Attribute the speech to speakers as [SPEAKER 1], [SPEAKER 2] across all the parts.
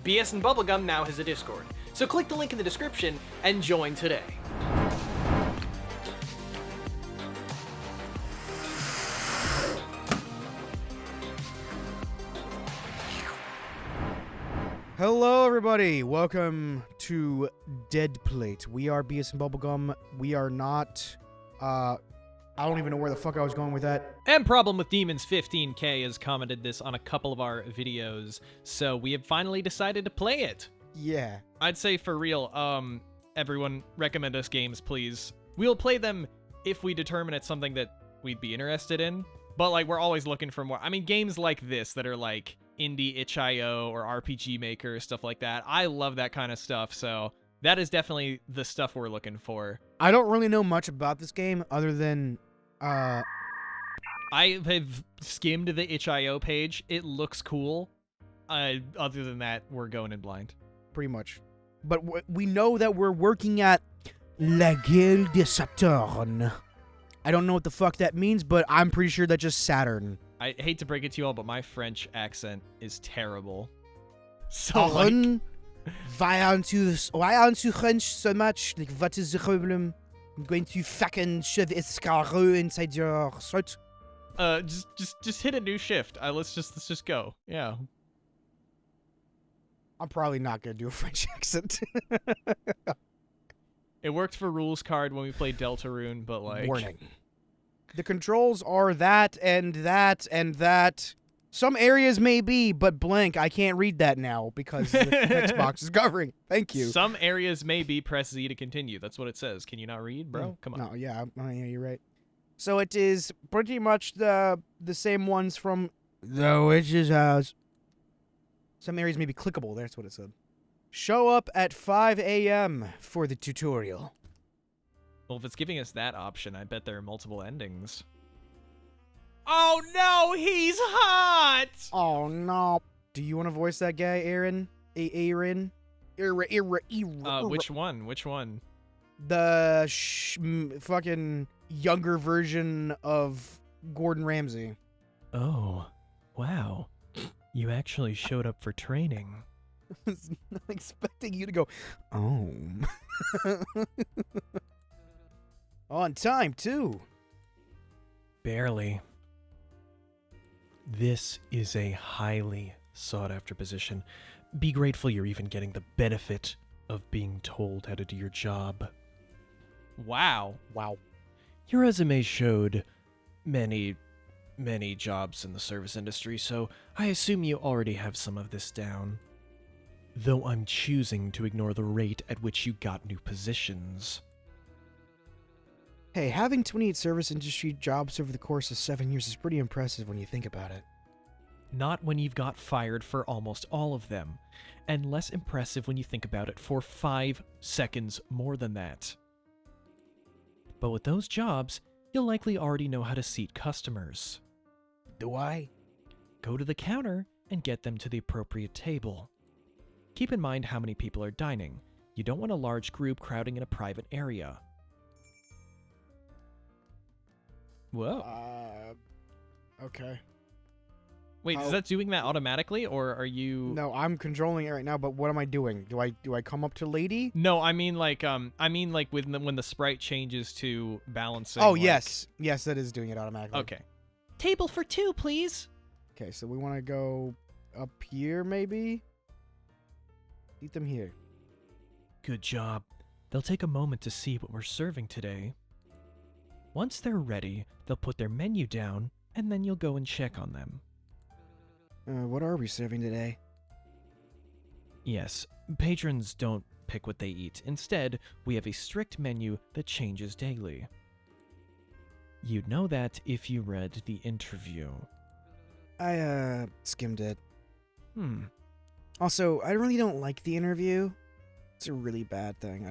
[SPEAKER 1] Bsnbubblegum now has a Discord, so click the link in the description and join today.
[SPEAKER 2] Hello, everybody. Welcome to Dead Plate. We are Bsnbubblegum. We are not, I don't even know where the fuck I was going with that.
[SPEAKER 1] And Problem with Demons 15K has commented this on a couple of our videos, so we have finally decided to play it.
[SPEAKER 2] Yeah.
[SPEAKER 1] I'd say for real, everyone recommend us games, please. We'll play them if we determine it's something that we'd be interested in, but like we're always looking for more. I mean, games like this that are like indie itch.io or RPG Maker, stuff like that. I love that kind of stuff, so that is definitely the stuff we're looking for.
[SPEAKER 2] I don't really know much about this game other than,
[SPEAKER 1] I have skimmed the itch.io page. It looks cool. Other than that, we're going in blind.
[SPEAKER 2] Pretty much. But we know that we're working at La Guilde de Saturn. I don't know what the fuck that means, but I'm pretty sure that's just Saturn.
[SPEAKER 1] I hate to break it to you all, but my French accent is terrible. So
[SPEAKER 2] Saturn, why aren't you French so much? Like, what is the problem? I'm going to fucking shove escargot inside your throat.
[SPEAKER 1] Just hit a new shift. Let's just go. Yeah.
[SPEAKER 2] I'm probably not gonna do a French accent.
[SPEAKER 1] It worked for Rules Card when we played Deltarune, but like...
[SPEAKER 2] Warning. The controls are that and that and that. Some areas may be, but blank. I can't read that now because the text box is covering. Thank you.
[SPEAKER 1] Some areas may be, press Z to continue. That's what it says. Can you not read, bro? Come on.
[SPEAKER 2] No, yeah, you're right. So it is pretty much the same ones from The Witch's House. Some areas may be clickable. That's what it said. Show up at 5 a.m. for the tutorial.
[SPEAKER 1] Well, if it's giving us that option, I bet there are multiple endings. Oh no, he's hot!
[SPEAKER 2] Oh no. Do you want to voice that guy, Aaron? Aaron?
[SPEAKER 1] Which one? Which one?
[SPEAKER 2] The fucking younger version of Gordon Ramsay.
[SPEAKER 1] Oh, wow. You actually showed up for training.
[SPEAKER 2] I was not expecting you to go, oh. On time, too.
[SPEAKER 1] Barely. This is a highly sought-after position. Be grateful you're even getting the benefit of being told how to do your job. Wow.
[SPEAKER 2] Wow.
[SPEAKER 1] Your resume showed many jobs in the service industry, so I assume you already have some of this down. Though I'm choosing to ignore the rate at which you got new positions.
[SPEAKER 2] Hey, having 28 service industry jobs over the course of 7 years is pretty impressive when you think about it.
[SPEAKER 1] Not when you've got fired for almost all of them, and less impressive when you think about it for 5 seconds more than that. But with those jobs, you'll likely already know how to seat customers.
[SPEAKER 2] Do I?
[SPEAKER 1] Go to the counter and get them to the appropriate table. Keep in mind how many people are dining. You don't want a large group crowding in a private area. Whoa.
[SPEAKER 2] Okay.
[SPEAKER 1] Wait, is that doing that automatically, or are you...
[SPEAKER 2] No, I'm controlling it right now, but what am I doing? Do I come up to lady?
[SPEAKER 1] No, I mean like when the sprite changes to balancing.
[SPEAKER 2] Oh,
[SPEAKER 1] like...
[SPEAKER 2] yes. Yes, that is doing it automatically.
[SPEAKER 1] Okay. Table for 2, please.
[SPEAKER 2] Okay, so we want to go up here, maybe? Eat them here.
[SPEAKER 1] Good job. They'll take a moment to see what we're serving today. Once they're ready, they'll put their menu down, and then you'll go and check on them.
[SPEAKER 2] What are we serving today?
[SPEAKER 1] Yes, patrons don't pick what they eat. Instead, we have a strict menu that changes daily. You'd know that if you read the interview.
[SPEAKER 2] I, skimmed it. Also, I really don't like the interview. It's a really bad thing.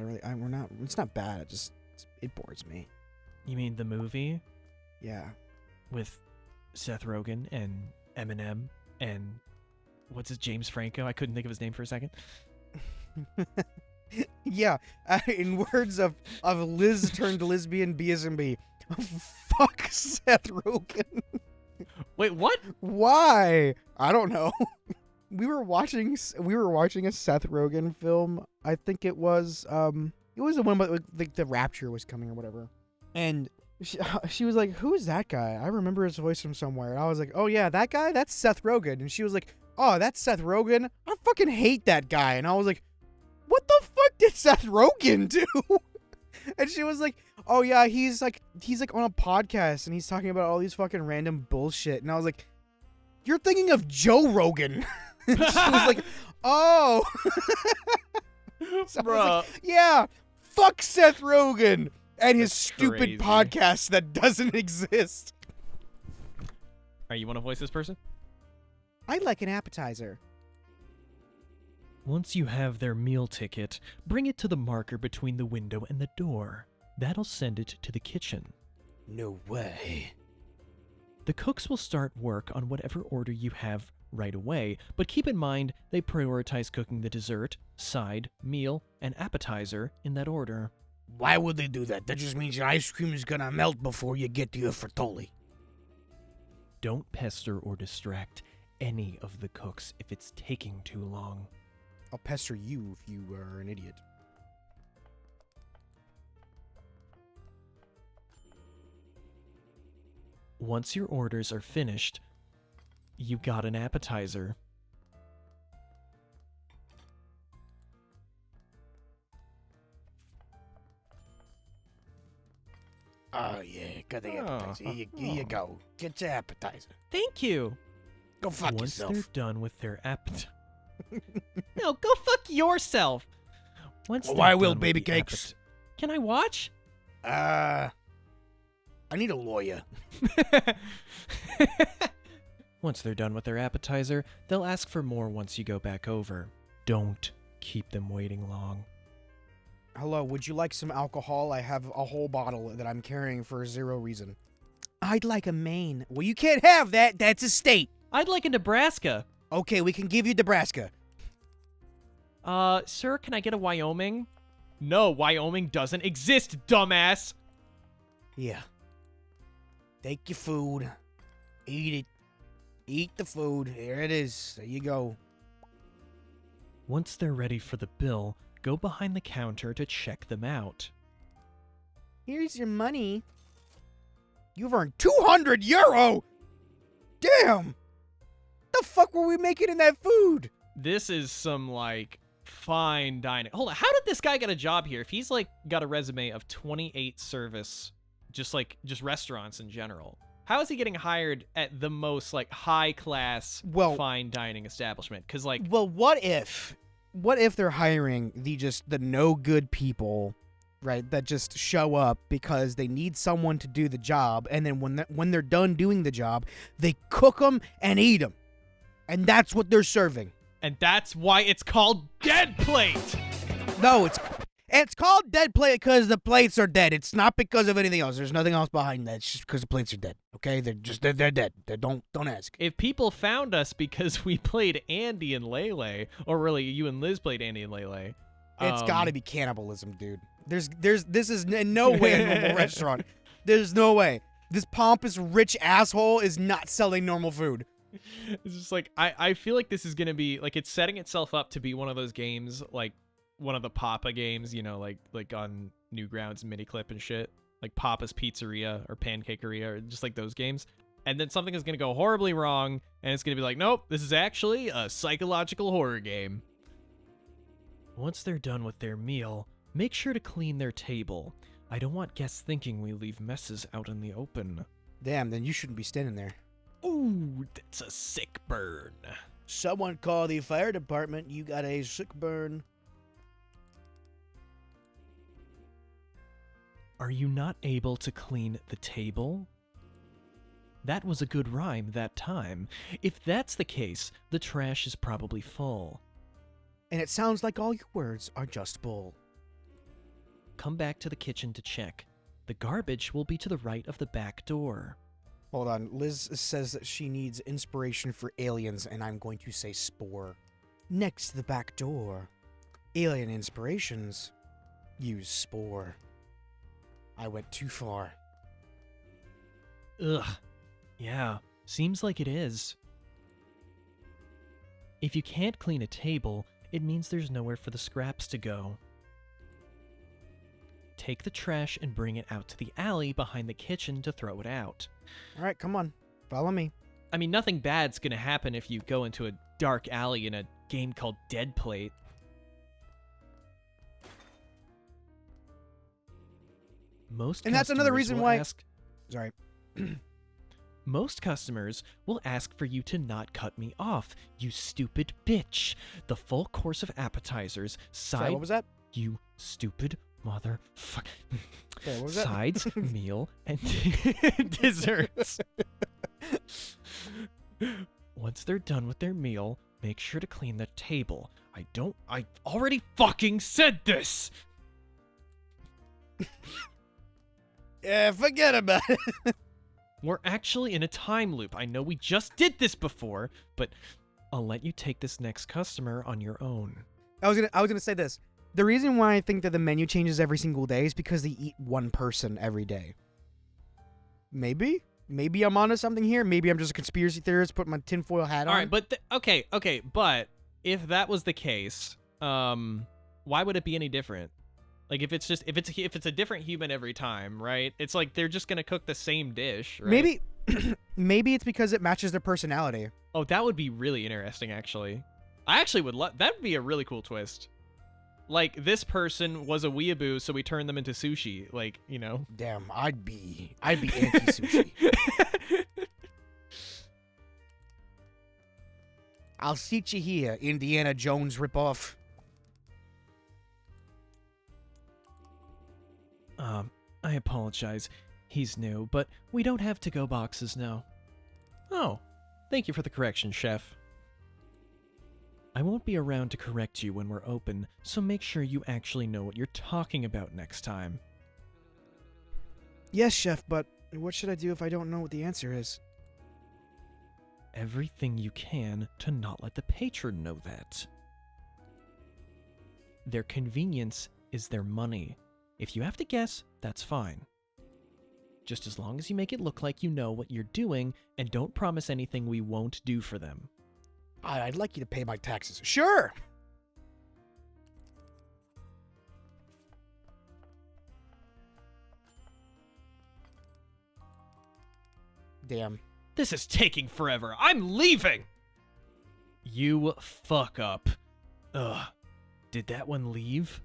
[SPEAKER 2] It's not bad, it bores me.
[SPEAKER 1] You mean the movie?
[SPEAKER 2] Yeah.
[SPEAKER 1] With Seth Rogen and Eminem and what's his James Franco? I couldn't think of his name for a second.
[SPEAKER 2] Yeah, in words of Liz turned lesbian BSNB, fuck Seth Rogen.
[SPEAKER 1] Wait, what?
[SPEAKER 2] Why? I don't know. we were watching a Seth Rogen film. I think it was the one about like the Rapture was coming or whatever. And she was like, "Who's that guy? I remember his voice from somewhere." And I was like, "Oh yeah, that guy? That's Seth Rogen." And she was like, "Oh, that's Seth Rogen? I fucking hate that guy." And I was like, "What the fuck did Seth Rogen do?" And she was like, "Oh yeah, he's like on a podcast and he's talking about all these fucking random bullshit." And I was like, "You're thinking of Joe Rogan." And she was like, "Oh." So I was like, yeah, fuck Seth Rogen and his stupid
[SPEAKER 1] crazy.
[SPEAKER 2] podcast that doesn't exist.
[SPEAKER 1] Alright, you want to voice this person?
[SPEAKER 2] I'd like an appetizer.
[SPEAKER 1] Once you have their meal ticket, bring it to the marker between the window and the door. That'll send it to the kitchen.
[SPEAKER 2] No way.
[SPEAKER 1] The cooks will start work on whatever order you have right away, but keep in mind they prioritize cooking the dessert, side, meal, and appetizer in that order.
[SPEAKER 2] Why would they do that? That just means your ice cream is gonna melt before you get to your frittoli.
[SPEAKER 1] Don't pester or distract any of the cooks if it's taking too long.
[SPEAKER 2] I'll pester you if you are an idiot.
[SPEAKER 1] Once your orders are finished, you got an appetizer.
[SPEAKER 2] Oh yeah, got the appetizer. Here you go. Get your appetizer.
[SPEAKER 1] Thank you.
[SPEAKER 2] Go fuck
[SPEAKER 1] Once
[SPEAKER 2] yourself.
[SPEAKER 1] they're done with their appetizer. No, go fuck yourself. Once
[SPEAKER 2] Well,
[SPEAKER 1] they're
[SPEAKER 2] I will,
[SPEAKER 1] done with
[SPEAKER 2] baby
[SPEAKER 1] the
[SPEAKER 2] cakes.
[SPEAKER 1] Can I watch?
[SPEAKER 2] I need a lawyer.
[SPEAKER 1] Once they're done with their appetizer, they'll ask for more once you go back over. Don't keep them waiting long.
[SPEAKER 2] Hello, would you like some alcohol? I have a whole bottle that I'm carrying for zero reason. I'd like a Maine. Well, you can't have that. That's a state.
[SPEAKER 1] I'd like a Nebraska.
[SPEAKER 2] Okay, we can give you Nebraska.
[SPEAKER 1] Sir, can I get a Wyoming? No, Wyoming doesn't exist, dumbass!
[SPEAKER 2] Yeah. Take your food. Eat it. Eat the food. Here it is. There you go.
[SPEAKER 1] Once they're ready for the bill, go behind the counter to check them out.
[SPEAKER 2] Here's your money. You've earned 200 euro! Damn! The fuck were we making in that food?
[SPEAKER 1] This is some, like, fine dining. Hold on, how did this guy get a job here? If he's, like, got a resume of 28 service, just restaurants in general. How is he getting hired at the most, like, high-class, fine dining establishment? Because, like...
[SPEAKER 2] Well, what if they're hiring the no-good people, right, that just show up because they need someone to do the job, and then when they're done doing the job, they cook them and eat them. And that's what they're serving.
[SPEAKER 1] And that's why it's called Dead Plate!
[SPEAKER 2] No, it's called Dead Plate because the plates are dead. It's not because of anything else. There's nothing else behind that. It's just because the plates are dead. Okay? They're dead. Don't ask.
[SPEAKER 1] If people found us because we played Andy and Lele, or really you and Liz played Andy and Lele,
[SPEAKER 2] it's gotta be cannibalism, dude. This is in no way a normal restaurant. There's no way. This pompous rich asshole is not selling normal food.
[SPEAKER 1] It's just like, I feel like this is gonna be, like, it's setting itself up to be one of those games, like, one of the Papa games, you know, like on Newgrounds, Miniclip and shit. Like Papa's Pizzeria or Pancakeria, or just like those games. And then something is gonna go horribly wrong, and it's gonna be like, nope, this is actually a psychological horror game. Once they're done with their meal, make sure to clean their table. I don't want guests thinking we leave messes out in the open.
[SPEAKER 2] Damn, then you shouldn't be standing there.
[SPEAKER 1] Ooh, that's a sick burn.
[SPEAKER 2] Someone call the fire department. You got a sick burn.
[SPEAKER 1] Are you not able to clean the table? That was a good rhyme that time. If that's the case, the trash is probably full.
[SPEAKER 2] And it sounds like all your words are just bull.
[SPEAKER 1] Come back to the kitchen to check. The garbage will be to the right of the back door.
[SPEAKER 2] Hold on. Liz says that she needs inspiration for aliens, and I'm going to say spore. Next to the back door. Alien inspirations. Use spore. I went too far.
[SPEAKER 1] Ugh. Yeah, seems like it is. If you can't clean a table, it means there's nowhere for the scraps to go. Take the trash and bring it out to the alley behind the kitchen to throw it out.
[SPEAKER 2] All right, come on. Follow me.
[SPEAKER 1] I mean, nothing bad's gonna happen if you go into a dark alley in a game called Dead Plate.
[SPEAKER 2] And that's another reason why... Sorry.
[SPEAKER 1] Most customers will ask for you to not cut me off, you stupid bitch. The full course of appetizers,
[SPEAKER 2] Sorry, what was that?
[SPEAKER 1] You stupid motherfucker.
[SPEAKER 2] Sorry, what was that?
[SPEAKER 1] Sides, meal, and desserts. Once they're done with their meal, make sure to clean the table. I already fucking said this!
[SPEAKER 2] Yeah, forget about it.
[SPEAKER 1] We're actually in a time loop. I know we just did this before, but I'll let you take this next customer on your own.
[SPEAKER 2] I was gonna say this. The reason why I think that the menu changes every single day is because they eat one person every day. Maybe I'm onto something here. Maybe I'm just a conspiracy theorist, put my tinfoil hat on.
[SPEAKER 1] All right, but okay, but if that was the case, why would it be any different? Like if it's a different human every time, right? It's like they're just gonna cook the same dish, right?
[SPEAKER 2] Maybe it's because it matches their personality.
[SPEAKER 1] Oh, that would be really interesting, actually. I actually would love that. Would be a really cool twist. Like this person was a weeaboo, so we turned them into sushi. Like, you know.
[SPEAKER 2] Damn, I'd be anti-sushi. I'll seat you here, Indiana Jones ripoff.
[SPEAKER 1] I apologize. He's new, but we don't have to-go boxes now. Oh, thank you for the correction, chef. I won't be around to correct you when we're open, so make sure you actually know what you're talking about next time.
[SPEAKER 2] Yes, chef, but what should I do if I don't know what the answer is?
[SPEAKER 1] Everything you can to not let the patron know that. Their convenience is their money. If you have to guess, that's fine. Just as long as you make it look like you know what you're doing and don't promise anything we won't do for them.
[SPEAKER 2] I'd like you to pay my taxes. Sure! Damn.
[SPEAKER 1] This is taking forever. I'm leaving! You fuck up. Ugh. Did that one leave?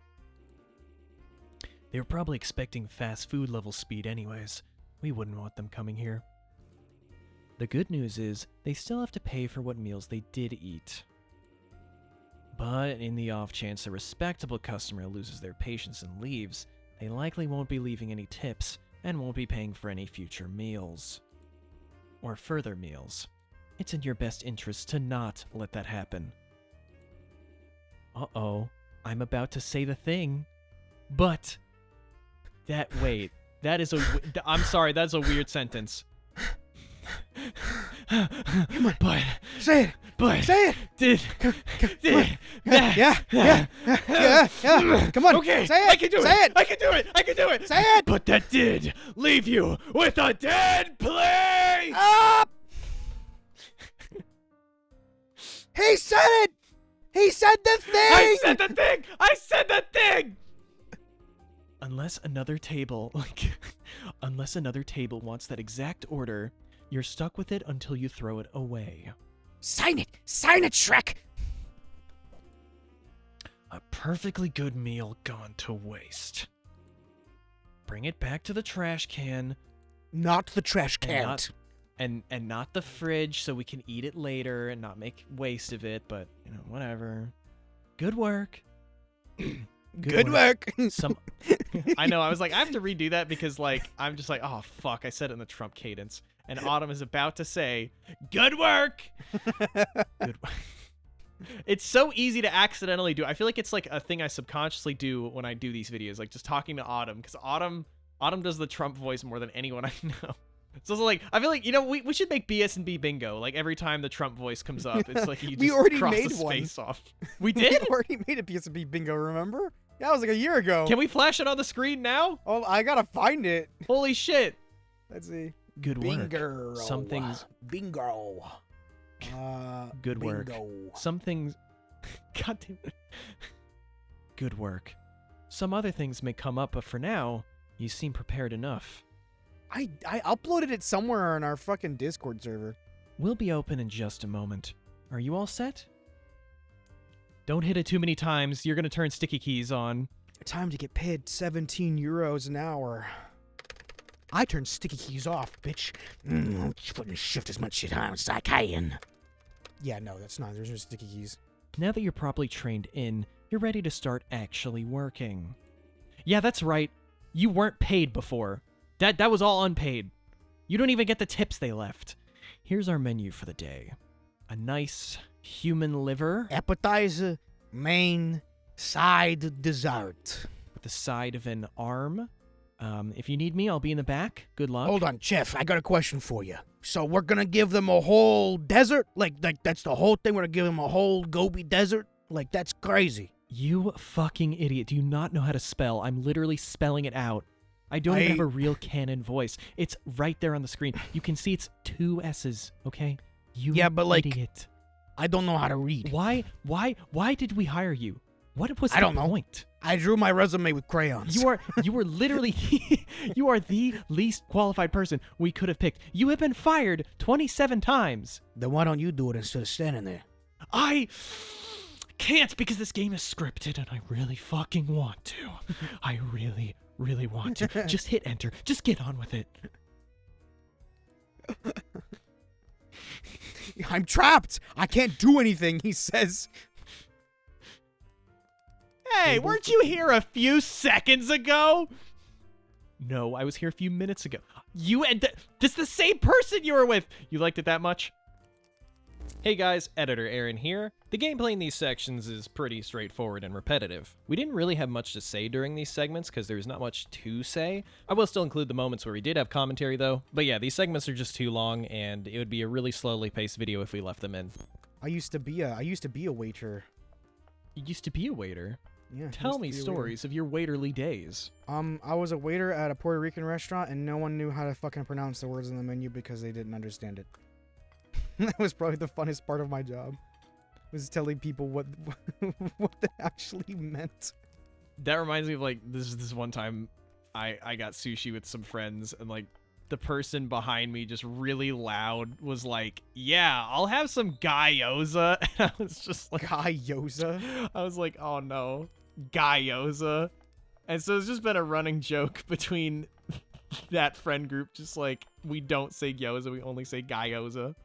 [SPEAKER 1] They were probably expecting fast food level speed anyways. We wouldn't want them coming here. The good news is, they still have to pay for what meals they did eat. But in the off chance a respectable customer loses their patience and leaves, they likely won't be leaving any tips and won't be paying for any future meals. Or further meals. It's in your best interest to not let that happen. Uh-oh, I'm about to say the thing, but... wait, that is I'm sorry, that's a weird sentence.
[SPEAKER 2] Come on.
[SPEAKER 1] But
[SPEAKER 2] say it.
[SPEAKER 1] But
[SPEAKER 2] say it.
[SPEAKER 1] Did
[SPEAKER 2] yeah. Come on.
[SPEAKER 1] Okay.
[SPEAKER 2] Say it.
[SPEAKER 1] I can do
[SPEAKER 2] say
[SPEAKER 1] it. I can do it. I can do it.
[SPEAKER 2] Say it.
[SPEAKER 1] But that did leave you with a dead place.
[SPEAKER 2] He said it. He said the thing.
[SPEAKER 1] I said the thing. I said the thing. Unless another table wants that exact order, you're stuck with it until you throw it away.
[SPEAKER 2] Sign it! Sign it, Shrek!
[SPEAKER 1] A perfectly good meal gone to waste. Bring it back to the trash can.
[SPEAKER 2] Not the trash can.
[SPEAKER 1] And not the fridge so we can eat it later and not make waste of it, but, you know, whatever. Good work.
[SPEAKER 2] Good work.
[SPEAKER 1] I know, I was like, I have to redo that because, like, I'm just like, oh, fuck, I said it in the Trump cadence. And Autumn is about to say, good work! Good work. It's so easy to accidentally do. I feel like it's like a thing I subconsciously do when I do these videos, like just talking to Autumn, because Autumn does the Trump voice more than anyone I know. So it's like, I feel like, you know, we should make BSNB bingo. Like every time the Trump voice comes up, it's like you just cross the space off. We did?
[SPEAKER 2] We already made a BSNB bingo, remember? Yeah, that was like a year ago.
[SPEAKER 1] Can we flash it on the screen now?
[SPEAKER 2] Oh, I gotta find it.
[SPEAKER 1] Holy shit.
[SPEAKER 2] Let's see.
[SPEAKER 1] Good
[SPEAKER 2] Bingo.
[SPEAKER 1] work. Something's...
[SPEAKER 2] Bingo.
[SPEAKER 1] Good work.
[SPEAKER 2] Bingo.
[SPEAKER 1] Some things... God damn it. Good work. Some other things may come up, but for now, you seem prepared enough.
[SPEAKER 2] I uploaded it somewhere on our fucking Discord server.
[SPEAKER 1] We'll be open in just a moment. Are you all set? Don't hit it too many times. You're going to turn sticky keys on.
[SPEAKER 2] Time to get paid 17 euros an hour. I turn sticky keys off, bitch. I'm just putting shift as much shit on as I can. Yeah, no, that's not. There's no sticky keys.
[SPEAKER 1] Now that you're properly trained in, you're ready to start actually working. Yeah, that's right. You weren't paid before. That was all unpaid. You don't even get the tips they left. Here's our menu for the day. A nice human liver.
[SPEAKER 2] Appetizer, main, side, dessert.
[SPEAKER 1] With the side of an arm. If you need me, I'll be in the back. Good luck.
[SPEAKER 2] Hold on, Chef. I got a question for you. So we're gonna give them a whole desert? Like that's the whole thing? We're gonna give them a whole Gobi desert? Like, that's crazy.
[SPEAKER 1] You fucking idiot. Do you not know how to spell? I'm literally spelling it out. I don't even have a real canon voice. It's right there on the screen. You can see it's 2 S's, okay? You
[SPEAKER 2] but like,
[SPEAKER 1] idiot.
[SPEAKER 2] I don't know how to read.
[SPEAKER 1] Why did we hire you? What was
[SPEAKER 2] I
[SPEAKER 1] the
[SPEAKER 2] don't know.
[SPEAKER 1] point?
[SPEAKER 2] I drew my resume with crayons.
[SPEAKER 1] You were literally you are the least qualified person we could have picked. You have been fired 27 times.
[SPEAKER 2] Then why don't you do it instead of standing there?
[SPEAKER 1] I can't because this game is scripted and I really fucking want to. I really want to. Just hit enter. Just get on with it.
[SPEAKER 2] I'm trapped. I can't do anything, he says.
[SPEAKER 1] Hey, weren't you here a few seconds ago? No, I was here a few minutes ago. You and this the same person you were with. You liked it that much? Hey guys, Editor Aaron here. The gameplay in these sections is pretty straightforward and repetitive. We didn't really have much to say during these segments because there's not much to say. I will still include the moments where we did have commentary though. But yeah, these segments are just too long and it would be a really slowly paced video if we left them in.
[SPEAKER 2] I used to be a waiter.
[SPEAKER 1] You used to be a waiter?
[SPEAKER 2] Yeah.
[SPEAKER 1] Tell me stories of your waiterly days.
[SPEAKER 2] I was a waiter at a Puerto Rican restaurant and no one knew how to fucking pronounce the words in the menu because they didn't understand it. That was probably the funnest part of my job. Was telling people what that actually meant.
[SPEAKER 1] That reminds me of like this one time I got sushi with some friends and like the person behind me just really loud was like, "Yeah, I'll have some gyoza." And I was just like,
[SPEAKER 2] "Gyoza?"
[SPEAKER 1] I was like, "Oh no, gyoza." And so it's just been a running joke between that friend group, just like we don't say gyoza, we only say gyoza.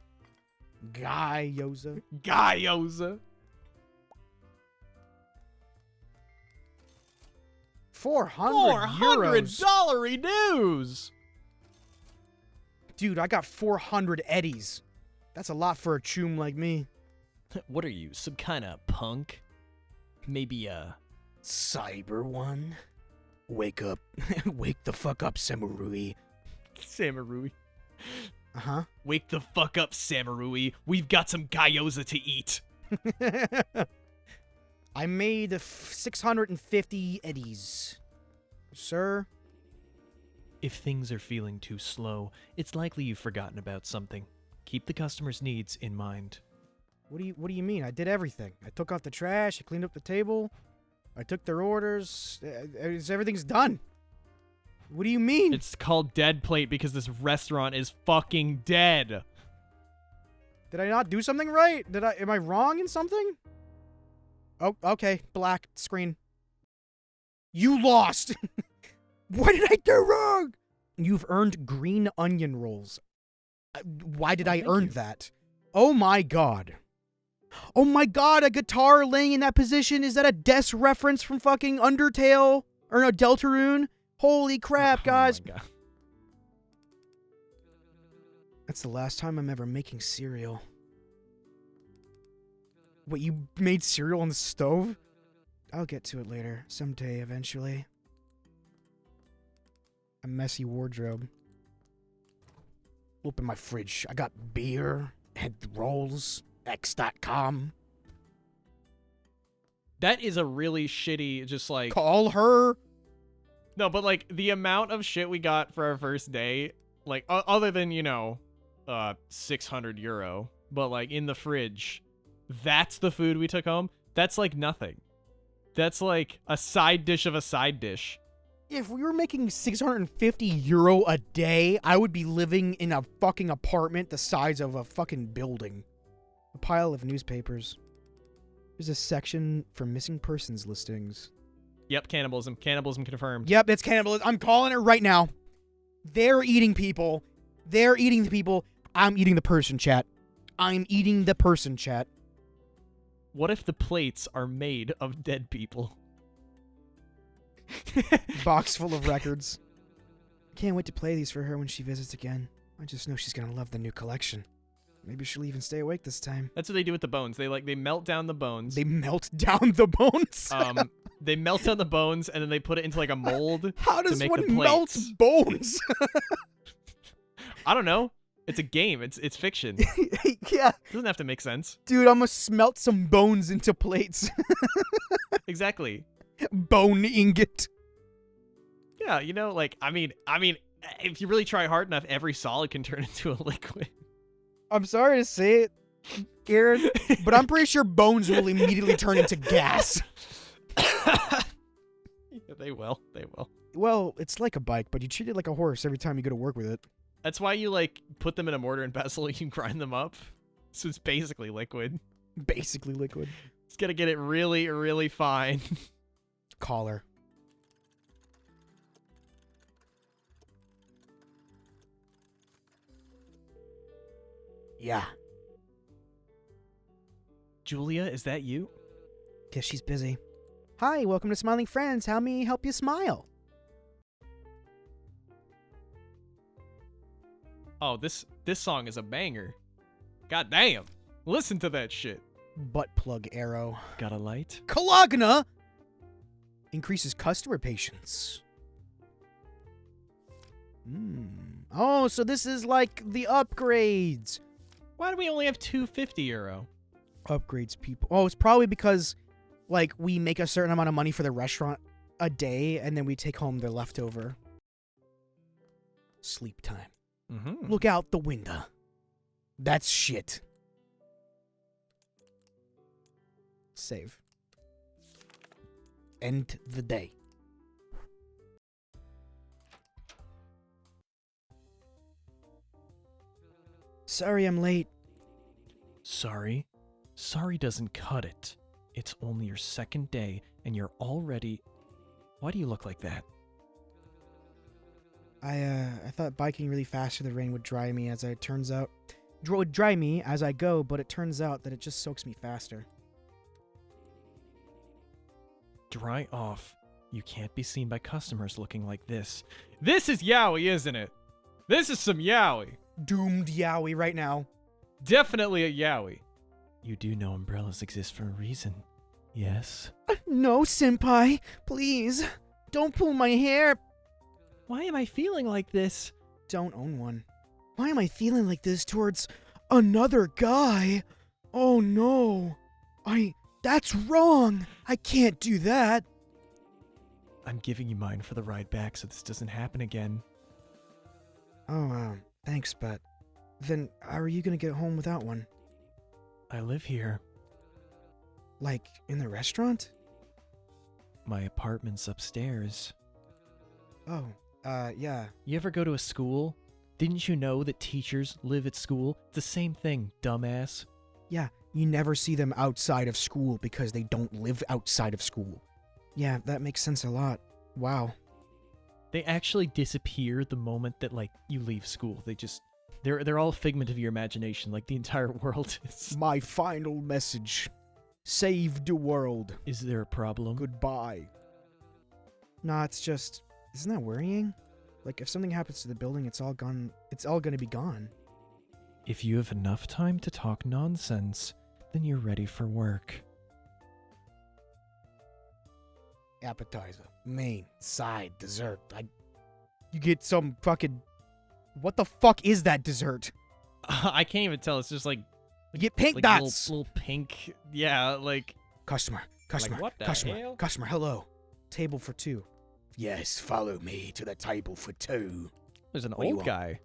[SPEAKER 2] Gyoza.
[SPEAKER 1] Gyoza. $400 dues.
[SPEAKER 2] Dude, I got 400 eddies. That's a lot for a choom like me.
[SPEAKER 1] What are you, some kind of punk? Maybe a
[SPEAKER 2] cyber one? Wake up. Wake the fuck up, Samurui.
[SPEAKER 1] Samurui.
[SPEAKER 2] Uh-huh.
[SPEAKER 1] Wake the fuck up, Samurui. We've got some gyoza to eat.
[SPEAKER 2] I made 650 eddies. Sir?
[SPEAKER 1] If things are feeling too slow, it's likely you've forgotten about something. Keep the customer's needs in mind.
[SPEAKER 2] What do you mean? I did everything. I took out the trash, I cleaned up the table, I took their orders. Everything's done. What do you mean?
[SPEAKER 1] It's called Dead Plate because this restaurant is fucking dead.
[SPEAKER 2] Did I not do something right? Am I wrong in something? Oh, okay. Black screen. You lost. What did I do wrong? You've earned green onion rolls. Why did I earn that? Oh my god. Oh my god, a guitar laying in that position. Is that a Des reference from fucking Undertale? Or no, Deltarune? Holy crap, guys.
[SPEAKER 1] Oh my god.
[SPEAKER 2] That's the last time I'm ever making cereal. What, you made cereal on the stove? I'll get to it later. Someday, eventually. A messy wardrobe. Open my fridge. I got beer, and rolls, X.com.
[SPEAKER 1] That is a really shitty, just like...
[SPEAKER 2] Call her.
[SPEAKER 1] No, but like the amount of shit we got for our first day, like other than, 600 euro, but like in the fridge. That's the food we took home. That's like nothing. That's like a side dish of a side dish.
[SPEAKER 2] If we were making €650 a day, I would be living in a fucking apartment the size of a fucking building. A pile of newspapers. There's a section for missing persons listings.
[SPEAKER 1] Yep, cannibalism. Cannibalism confirmed.
[SPEAKER 2] Yep, it's cannibalism. I'm calling it right now. They're eating people. They're eating the people. I'm eating the person, chat. I'm eating the person, chat.
[SPEAKER 1] What if the plates are made of dead people?
[SPEAKER 2] Box full of records. Can't wait to play these for her when she visits again. I just know she's gonna love the new collection. Maybe she'll even stay awake this time.
[SPEAKER 1] That's what they do with the bones. They melt down the bones.
[SPEAKER 2] They melt down the bones?
[SPEAKER 1] They melt down the bones and then they put it into like a mold.
[SPEAKER 2] How does
[SPEAKER 1] to make
[SPEAKER 2] one
[SPEAKER 1] the plates.
[SPEAKER 2] melt bones?
[SPEAKER 1] I don't know. It's a game. It's fiction.
[SPEAKER 2] Yeah.
[SPEAKER 1] It doesn't have to make sense.
[SPEAKER 2] Dude, I'm gonna smelt some bones into plates.
[SPEAKER 1] Exactly.
[SPEAKER 2] Bone ingot.
[SPEAKER 1] Yeah, you know, like, I mean, if you really try hard enough, every solid can turn into a liquid.
[SPEAKER 2] I'm sorry to say it, Aaron, but I'm pretty sure bones will immediately turn into gas.
[SPEAKER 1] Yeah, they will. They will.
[SPEAKER 2] Well, it's like a bike, but you treat it like a horse every time you go to work with it.
[SPEAKER 1] That's why you, like, put them in a mortar and pestle, you can grind them up. So it's basically liquid.
[SPEAKER 2] Basically liquid.
[SPEAKER 1] Just gotta get it really, really fine.
[SPEAKER 2] Collar. Yeah.
[SPEAKER 1] Julia, is that you?
[SPEAKER 2] Guess she's busy. Hi, welcome to Smiling Friends. How may I help you smile?
[SPEAKER 1] Oh, this song is a banger. God damn. Listen to that shit.
[SPEAKER 2] Butt plug arrow.
[SPEAKER 1] Got a light?
[SPEAKER 2] Kalagna increases customer patience. Oh, so this is like the upgrades.
[SPEAKER 1] Why do we only have €250?
[SPEAKER 2] Upgrades people. Oh, it's probably because, like, we make a certain amount of money for the restaurant a day, and then we take home the leftover. Sleep time.
[SPEAKER 1] Mm-hmm.
[SPEAKER 2] Look out the window. That's shit. Save. End the day. Sorry I'm late.
[SPEAKER 1] Sorry? Sorry doesn't cut it. It's only your second day, and you're already... Why do you look like that?
[SPEAKER 2] I thought biking really fast through the rain would dry me as it turns out... would dry me as I go, but it turns out that it just soaks me faster.
[SPEAKER 1] Dry off. You can't be seen by customers looking like this. This is yaoi, isn't it? This is some yaoi.
[SPEAKER 2] Doomed yaoi right now.
[SPEAKER 1] Definitely a yaoi. You do know umbrellas exist for a reason, yes?
[SPEAKER 2] No, senpai. Please. Don't pull my hair.
[SPEAKER 1] Why am I feeling like this?
[SPEAKER 2] Don't own one. Why am I feeling like this towards another guy? Oh no. That's wrong. I can't do that.
[SPEAKER 1] I'm giving you mine for the ride back so this doesn't happen again.
[SPEAKER 2] Oh, thanks, but then how are you gonna get home without one?
[SPEAKER 1] I live here.
[SPEAKER 2] Like, in the restaurant?
[SPEAKER 1] My apartment's upstairs.
[SPEAKER 2] Oh, yeah.
[SPEAKER 1] You ever go to a school? Didn't you know that teachers live at school? It's the same thing, dumbass.
[SPEAKER 2] Yeah, you never see them outside of school because they don't live outside of school. Yeah, that makes sense a lot. Wow.
[SPEAKER 1] They actually disappear the moment that, like, you leave school. They're all a figment of your imagination, like the entire world is.
[SPEAKER 2] My final message. Save the world.
[SPEAKER 1] Is there a problem?
[SPEAKER 2] Goodbye. Nah, it's just... Isn't that worrying? Like, if something happens to the building, it's all gone. It's all gonna be gone.
[SPEAKER 1] If you have enough time to talk nonsense, then you're ready for work.
[SPEAKER 2] Appetizer, main, side, dessert. You get some fucking... What the fuck is that dessert?
[SPEAKER 1] I can't even tell. It's just like
[SPEAKER 2] You get pink
[SPEAKER 1] like
[SPEAKER 2] dots.
[SPEAKER 1] little pink. Yeah, like
[SPEAKER 2] Customer,
[SPEAKER 1] what the
[SPEAKER 2] customer,
[SPEAKER 1] hell?
[SPEAKER 2] customer, hello. Table for two. Yes, follow me to the table for two.
[SPEAKER 1] there's an
[SPEAKER 2] What do you
[SPEAKER 1] old
[SPEAKER 2] want?
[SPEAKER 1] guy.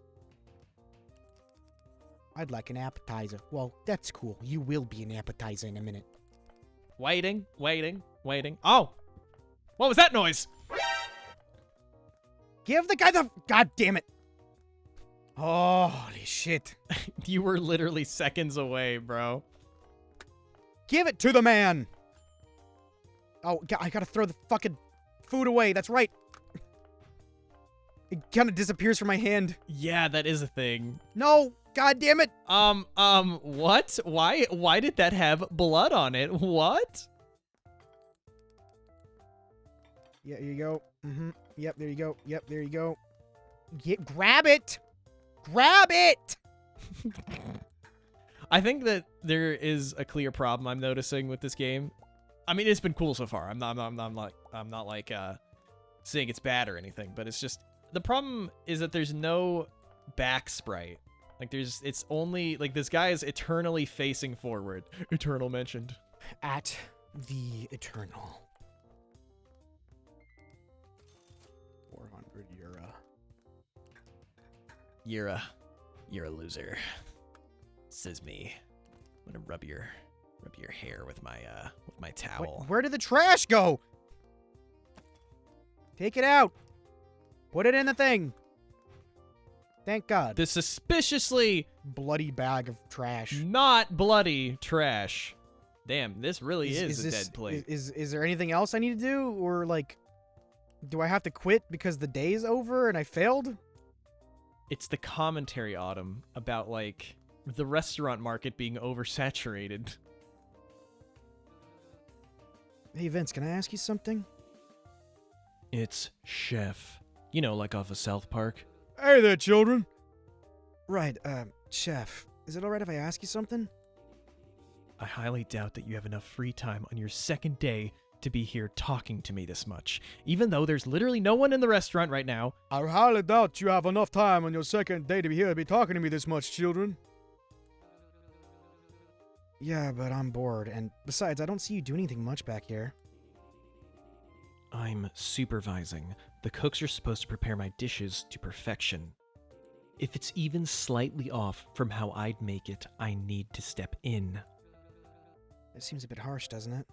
[SPEAKER 2] I'd like an appetizer. Well, that's cool. You will be an appetizer in a minute.
[SPEAKER 1] Waiting, waiting, waiting. Oh! What was that noise?
[SPEAKER 2] Give the guy the... God damn it. Holy shit.
[SPEAKER 1] You were literally seconds away, bro.
[SPEAKER 2] Give it to the man. Oh, I gotta throw the fucking food away. That's right. It kind of disappears from my hand.
[SPEAKER 1] Yeah, that is a thing.
[SPEAKER 2] No. God damn it.
[SPEAKER 1] What? Why did that have blood on it? What?
[SPEAKER 2] Yeah, here you go. Yep, there you go. Yep, there you go. Grab it. Grab it.
[SPEAKER 1] I think that there is a clear problem I'm noticing with this game. I mean, it's been cool so far. I'm not like saying it's bad or anything, but it's just the problem is that there's no back sprite. Like it's only like this guy is eternally facing forward. Eternal mentioned.
[SPEAKER 2] At the eternal. 400 euro.
[SPEAKER 1] You're a loser. Says me. I'm gonna rub your hair with my towel.
[SPEAKER 2] Wait, where did the trash go? Take it out. Put it in the thing. Thank God.
[SPEAKER 1] The suspiciously
[SPEAKER 2] bloody bag of trash.
[SPEAKER 1] Not bloody trash. Damn, this really is a dead plate.
[SPEAKER 2] Is there anything else I need to do? Or, like, do I have to quit because the day's over and I failed?
[SPEAKER 1] It's the commentary, Autumn, about, like, the restaurant market being oversaturated.
[SPEAKER 2] Hey, Vince, can I ask you something?
[SPEAKER 1] It's Chef. You know, like off of South Park.
[SPEAKER 2] Hey there, children. Right, Chef, is it alright if I ask you something?
[SPEAKER 1] I highly doubt that you have enough free time on your second day to be here talking to me this much, even though there's literally no one in the restaurant right now.
[SPEAKER 2] I highly doubt you have enough time on your second day to be here to be talking to me this much, children. Yeah, but I'm bored, and besides, I don't see you do anything much back here.
[SPEAKER 1] I'm supervising. The cooks are supposed to prepare my dishes to perfection. If it's even slightly off from how I'd make it, I need to step in.
[SPEAKER 2] It seems a bit harsh, doesn't it?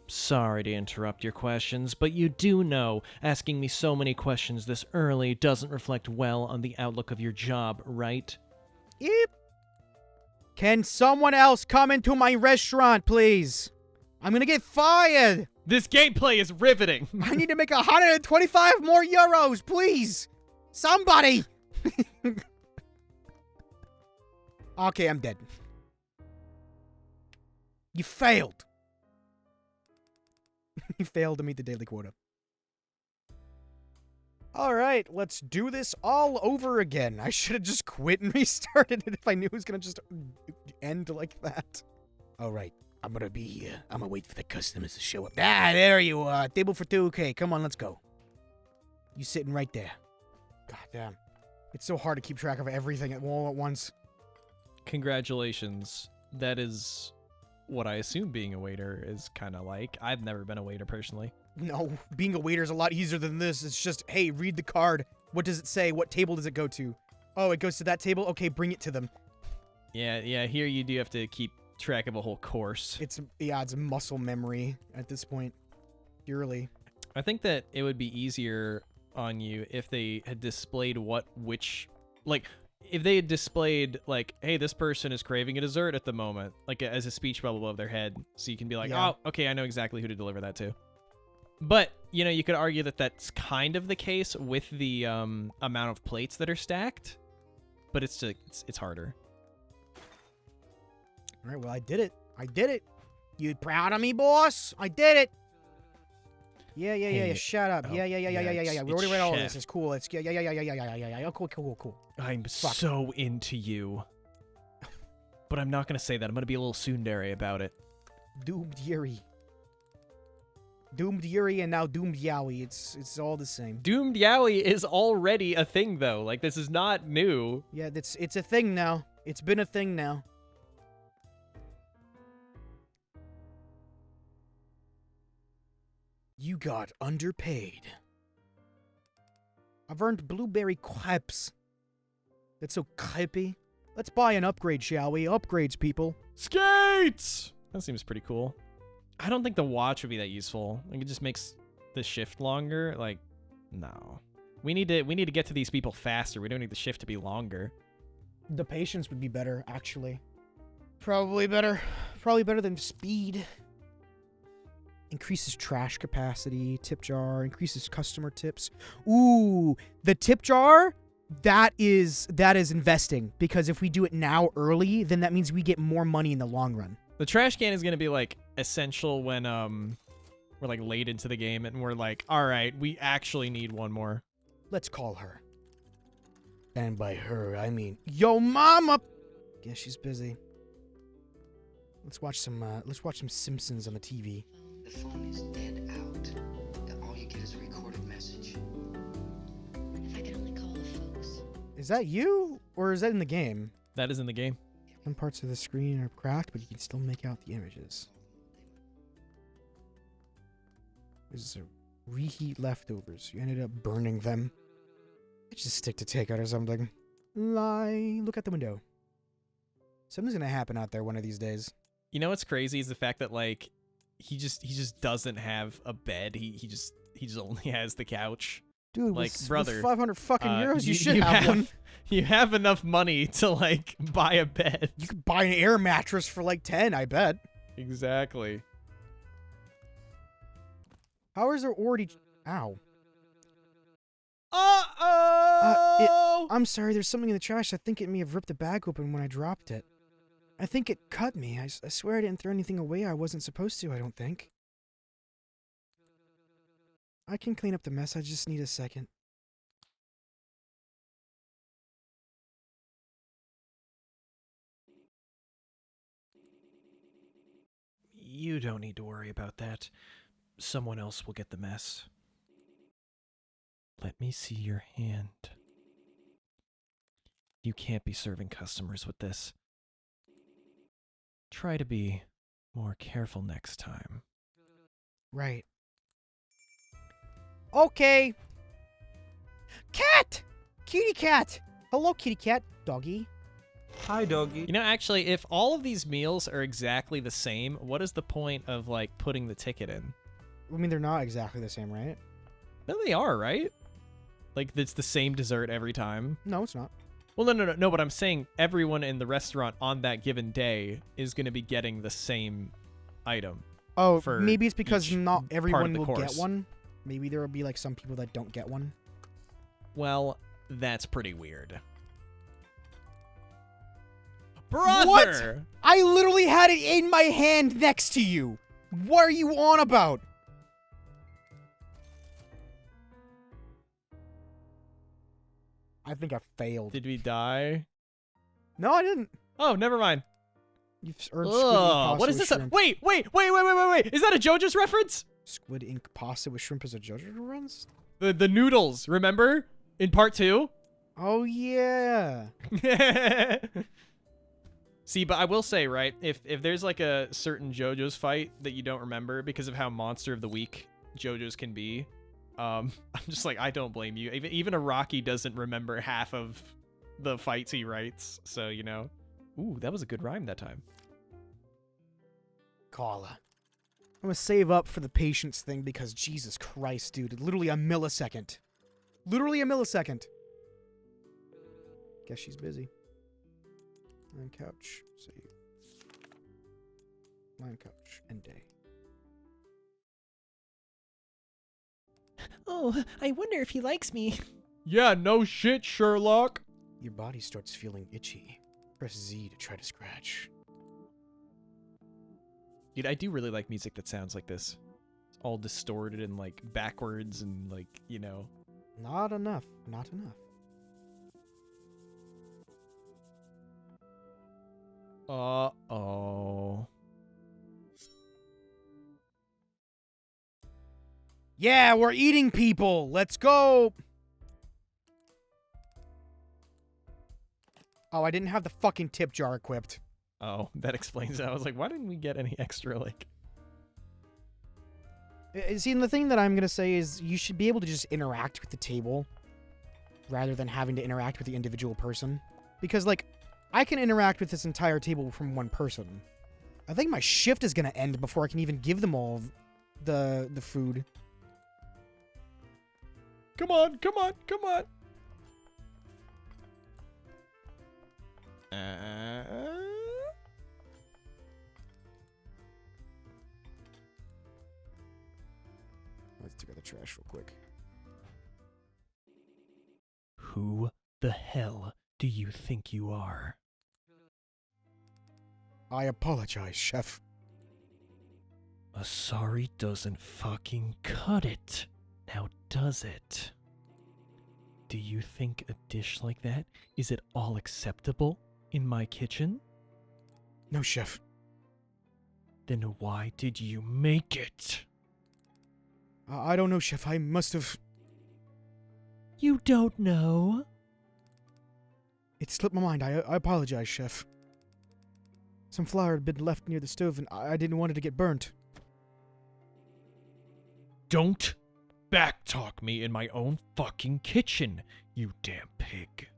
[SPEAKER 1] Sorry to interrupt your questions, but you do know asking me so many questions this early doesn't reflect well on the outlook of your job, right?
[SPEAKER 2] Yep. Can someone else come into my restaurant, please? I'm gonna get fired!
[SPEAKER 1] This gameplay is riveting!
[SPEAKER 2] I need to make 125 more euros, please! Somebody! Okay, I'm dead. You failed. You failed to meet the daily quota. Alright, let's do this all over again. I should have just quit and restarted it if I knew it was gonna just end like that. Alright, I'm gonna be here. I'm gonna wait for the customers to show up. Ah, there you are. Table for two. Okay, come on, let's go. You sitting right there. God damn. It's so hard to keep track of everything all at once.
[SPEAKER 1] Congratulations. That is what I assume being a waiter is kind of like. I've never been a waiter personally.
[SPEAKER 2] No, being a waiter is a lot easier than this. It's just, hey, read the card. What does it say? What table does it go to? Oh, it goes to that table? Okay, bring it to them.
[SPEAKER 1] Yeah, here you do have to keep track of a whole course.
[SPEAKER 2] It's muscle memory at this point. Purely.
[SPEAKER 1] I think that it would be easier on you if they had displayed if they had displayed, like, hey, this person is craving a dessert at the moment, like, as a speech bubble above their head, so you can be like,
[SPEAKER 2] yeah.
[SPEAKER 1] Oh, okay, I know exactly who to deliver that to. But, you know, you could argue that that's kind of the case with the amount of plates that are stacked, but it's harder.
[SPEAKER 2] All right, well, I did it. I did it. You proud of me, boss? I did it. Yeah. Shut up.
[SPEAKER 1] Oh,
[SPEAKER 2] Yeah. We already read all of this.
[SPEAKER 1] Chef.
[SPEAKER 2] It's cool. It's yeah. Oh, cool.
[SPEAKER 1] I'm
[SPEAKER 2] Fuck.
[SPEAKER 1] so into you. But I'm not going to say that. I'm going to be a little tsundere about it.
[SPEAKER 2] Doomed Yuri. Doomed Yuri and now Doomed Yowie. It's all the same.
[SPEAKER 1] Doomed Yowie is already a thing, though. Like, this is not new.
[SPEAKER 2] Yeah, it's a thing now. It's been a thing now. You got underpaid. I've earned blueberry crepes. That's so crepey. Let's buy an upgrade, shall we? Upgrades, people.
[SPEAKER 1] Skates! That seems pretty cool. I don't think the watch would be that useful. Like, it just makes the shift longer. Like, no. We need to get to these people faster. We don't need the shift to be longer.
[SPEAKER 2] The patience would be better, actually. Probably better. Probably better than speed. Increases trash capacity. Tip jar. Increases customer tips. Ooh, the tip jar? That is investing. Because if we do it now early, then that means we get more money in the long run.
[SPEAKER 1] The trash can is going to be, like, essential when we're, like, late into the game and we're like, all right, we actually need one more.
[SPEAKER 2] Let's call her. And by her, I mean, yo mama! Guess she's busy. Let's watch some Simpsons on the TV.
[SPEAKER 3] The phone is dead out. All you get is a recorded message.
[SPEAKER 4] If I could only call the folks.
[SPEAKER 2] Is that you? Or is that in the game?
[SPEAKER 1] That is in the game.
[SPEAKER 2] Some parts of the screen are cracked, but you can still make out the images. There's a reheat leftovers. You ended up burning them. Just stick to takeout or something. Lie. Look out the window. Something's gonna happen out there one of these days.
[SPEAKER 1] You know what's crazy is the fact that, like, he just doesn't have a bed. He just only has the couch.
[SPEAKER 2] Dude,
[SPEAKER 1] like,
[SPEAKER 2] with,
[SPEAKER 1] brother,
[SPEAKER 2] with 500 fucking euros, you should
[SPEAKER 1] you
[SPEAKER 2] have one.
[SPEAKER 1] You have enough money to, like, buy a bed.
[SPEAKER 2] You could buy an air mattress for like 10, I bet.
[SPEAKER 1] Exactly.
[SPEAKER 2] How is there already... Ow.
[SPEAKER 1] Uh-oh!
[SPEAKER 2] I'm sorry, there's something in the trash. I think it may have ripped the bag open when I dropped it. I think it cut me. I swear I didn't throw anything away I wasn't supposed to, I don't think. I can clean up the mess, I just need a second.
[SPEAKER 1] You don't need to worry about that. Someone else will get the mess. Let me see your hand. You can't be serving customers with this. Try to be more careful next time.
[SPEAKER 2] Right. Okay. Cat! Kitty cat! Hello, kitty cat. Doggy.
[SPEAKER 5] Hi, doggy.
[SPEAKER 1] You know, actually, if all of these meals are exactly the same, what is the point of, like, putting the ticket in?
[SPEAKER 2] I mean, they're not exactly the same, right?
[SPEAKER 1] No, they are, right? Like, it's the same dessert every time.
[SPEAKER 2] No, it's not.
[SPEAKER 1] Well, no, but I'm saying everyone in the restaurant on that given day is going to be getting the same item.
[SPEAKER 2] Oh,
[SPEAKER 1] for
[SPEAKER 2] maybe it's because
[SPEAKER 1] each
[SPEAKER 2] not
[SPEAKER 1] part of
[SPEAKER 2] everyone
[SPEAKER 1] the
[SPEAKER 2] will
[SPEAKER 1] course.
[SPEAKER 2] get one. Maybe there will be, like, some people that don't get one.
[SPEAKER 1] Well, that's pretty weird. Brother!
[SPEAKER 2] What? I literally had it in my hand next to you. What are you on about? I think I failed.
[SPEAKER 1] Did we die?
[SPEAKER 2] No, I didn't.
[SPEAKER 1] Oh, never mind.
[SPEAKER 2] You've earned
[SPEAKER 1] Ugh,
[SPEAKER 2] squid ink
[SPEAKER 1] what
[SPEAKER 2] pasta
[SPEAKER 1] is
[SPEAKER 2] with
[SPEAKER 1] this?
[SPEAKER 2] shrimp.
[SPEAKER 1] Wait. Is that a JoJo's reference?
[SPEAKER 2] Squid ink pasta with shrimp is a JoJo runs?
[SPEAKER 1] The noodles, remember? In part 2?
[SPEAKER 2] Oh, yeah.
[SPEAKER 1] See, but I will say, right, if there's like a certain JoJo's fight that you don't remember because of how Monster of the Week JoJo's can be, I'm just like, I don't blame you. Even a Rocky doesn't remember half of the fights he writes, so, you know. Ooh, that was a good rhyme that time.
[SPEAKER 2] Carla. I'm gonna save up for the patience thing because Jesus Christ, dude. Literally a millisecond. Literally a millisecond. Guess she's busy. Line couch. Save. Line couch. End day.
[SPEAKER 1] Oh, I wonder if he likes me. Yeah, no shit, Sherlock.
[SPEAKER 2] Your body starts feeling itchy. Press Z to try to scratch.
[SPEAKER 1] Dude, I do really like music that sounds like this. It's all distorted and, like, backwards and, like, you know.
[SPEAKER 2] Not enough. Not enough.
[SPEAKER 1] Uh-oh.
[SPEAKER 2] Yeah, we're eating people. Let's go. Oh, I didn't have the fucking tip jar equipped.
[SPEAKER 1] Oh, that explains it. I was like, why didn't we get any extra, like...
[SPEAKER 2] See, and the thing that I'm going to say is you should be able to just interact with the table rather than having to interact with the individual person. Because, like, I can interact with this entire table from one person. I think my shift is gonna end before I can even give them all the food.
[SPEAKER 1] Come on, come on, come on.
[SPEAKER 2] Let's take out the trash real quick.
[SPEAKER 1] Who the hell do you think you are?
[SPEAKER 2] I apologize, chef.
[SPEAKER 1] A sorry doesn't fucking cut it. Now does it? Do you think a dish like that is at all acceptable in my kitchen?
[SPEAKER 2] No, chef.
[SPEAKER 1] Then why did you make it?
[SPEAKER 2] I don't know, chef. I must have...
[SPEAKER 1] You don't know?
[SPEAKER 2] It slipped my mind. I apologize, chef. Some flour had been left near the stove, and I didn't want it to get burnt.
[SPEAKER 1] Don't backtalk me in my own fucking kitchen, you damn pig.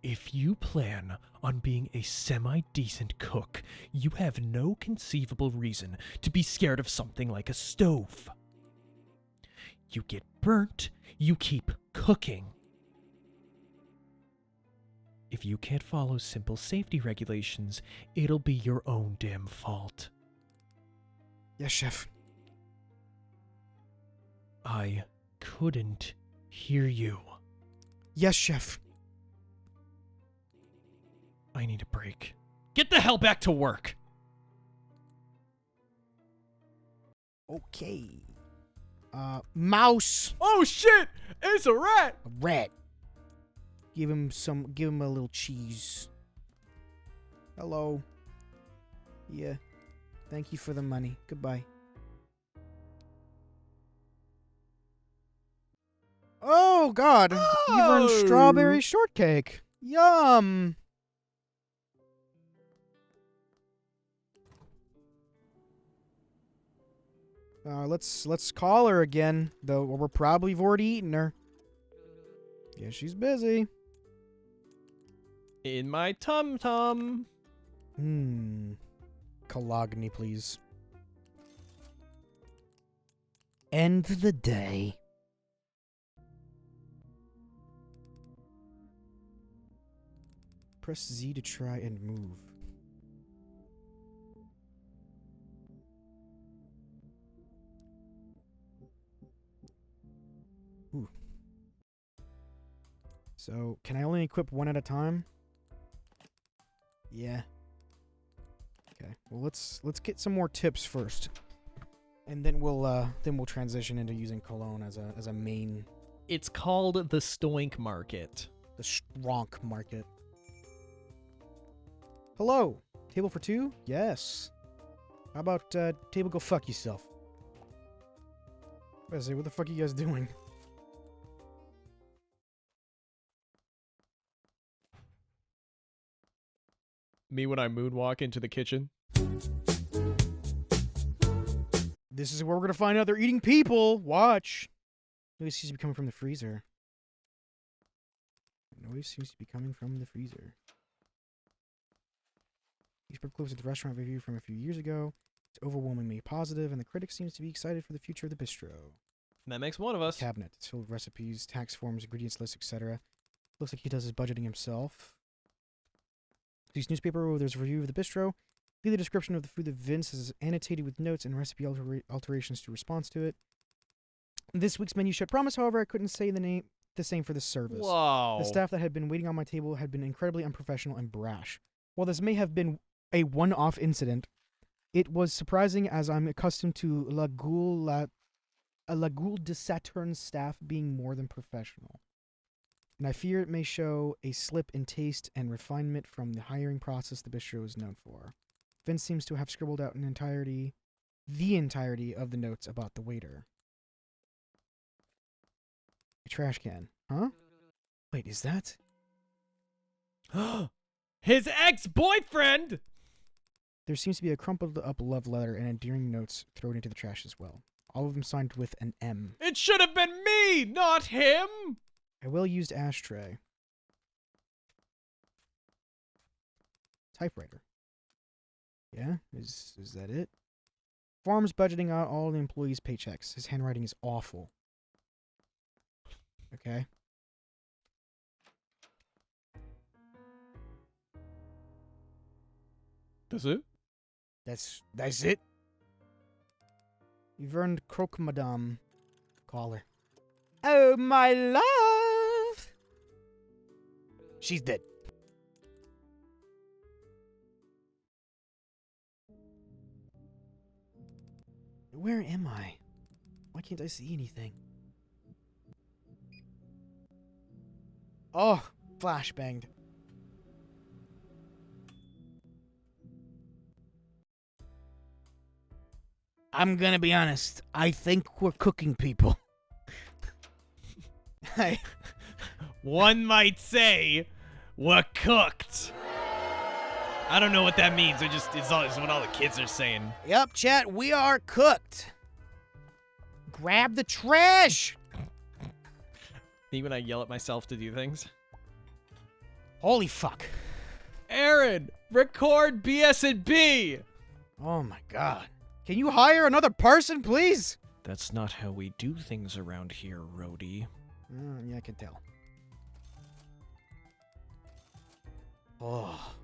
[SPEAKER 1] If you plan on being a semi-decent cook, you have no conceivable reason to be scared of something like a stove. You get burnt, you keep cooking. If you can't follow simple safety regulations, it'll be your own damn fault.
[SPEAKER 2] Yes, chef.
[SPEAKER 1] I couldn't hear you.
[SPEAKER 2] Yes, chef.
[SPEAKER 1] I need a break. Get the hell back to work!
[SPEAKER 2] Okay. Mouse.
[SPEAKER 1] Oh shit! It's a rat!
[SPEAKER 2] A rat. Give him a little cheese. Hello. Yeah. Thank you for the money. Goodbye. Oh, God. You've earned strawberry shortcake. Yum. Let's call her again, though we're probably already eaten her. Yeah, she's busy.
[SPEAKER 1] In my tum-tum.
[SPEAKER 2] Cologne, please. End the day. Press Z to try and move. Ooh. So, can I only equip one at a time? Yeah. Okay. Well, let's get some more tips first, and then we'll transition into using cologne as a main.
[SPEAKER 1] It's called the Stoink Market.
[SPEAKER 2] The Stronk market. Hello. Table for two? Yes. How about table go fuck yourself? I say, what the fuck are you guys doing?
[SPEAKER 1] Me when I moonwalk into the kitchen.
[SPEAKER 2] This is where we're gonna find out they're eating people. Watch. Noise seems to be coming from the freezer. Noise seems to be coming from the freezer. These clips at the restaurant review from a few years ago. It's overwhelmingly positive, and the critic seems to be excited for the future of the bistro.
[SPEAKER 1] That makes one of us.
[SPEAKER 2] Cabinet. It's filled with recipes, tax forms, ingredients lists, etc. Looks like he does his budgeting himself. This newspaper, there's a review of the bistro. Read the description of the food that Vince has annotated with notes and recipe alterations to response to it. This week's menu showed promise, however, I couldn't say the same for the service.
[SPEAKER 1] Whoa.
[SPEAKER 2] The staff that had been waiting on my table had been incredibly unprofessional and brash. While this may have been a one-off incident, it was surprising as I'm accustomed to La Goule de Saturn's staff being more than professional. And I fear it may show a slip in taste and refinement from the hiring process the bistro is known for. Vince seems to have scribbled out the entirety of the notes about the waiter. A trash can. Huh? Wait, is that?
[SPEAKER 1] His ex-boyfriend!
[SPEAKER 2] There seems to be a crumpled up love letter and endearing notes thrown into the trash as well. All of them signed with an M.
[SPEAKER 1] It should have been me, not him!
[SPEAKER 2] A well-used ashtray. Typewriter. Yeah, is that it? Farm's budgeting out all the employees' paychecks. His handwriting is awful. Okay.
[SPEAKER 1] That's it?
[SPEAKER 2] That's it. You've earned Croque Madame. Call her. Oh, my love! She's dead. Where am I? Why can't I see anything? Oh, flashbanged. I'm gonna be honest. I think we're cooking people. Hey.
[SPEAKER 1] One might say we're cooked. I don't know what that means. It's what all the kids are saying.
[SPEAKER 2] Yep, chat, we are cooked. Grab the trash.
[SPEAKER 1] Me when I yell at myself to do things.
[SPEAKER 2] Holy fuck.
[SPEAKER 1] Aaron, record BSNB.
[SPEAKER 2] Oh my god. Can you hire another person, please?
[SPEAKER 1] That's not how we do things around here, Rhodey.
[SPEAKER 2] Yeah, I can tell. Oh.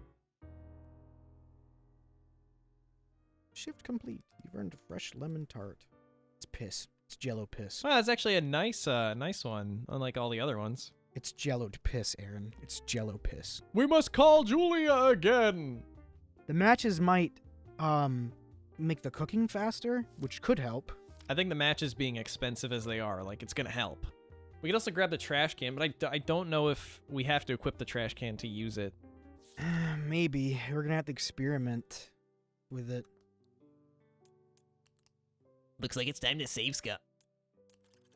[SPEAKER 2] Shift complete. You've earned a fresh lemon tart. It's piss. It's Jello piss.
[SPEAKER 1] Well, that's actually a nice one, unlike all the other ones.
[SPEAKER 2] It's Jello'd piss, Aaron. It's Jello piss.
[SPEAKER 1] We must call Julia again.
[SPEAKER 2] The matches might, make the cooking faster, which could help.
[SPEAKER 1] I think the matches being expensive as they are, like, it's gonna help. We could also grab the trash can, but I don't know if we have to equip the trash can to use it.
[SPEAKER 2] Maybe. We're gonna have to experiment with it.
[SPEAKER 1] Looks like it's time to save Scott.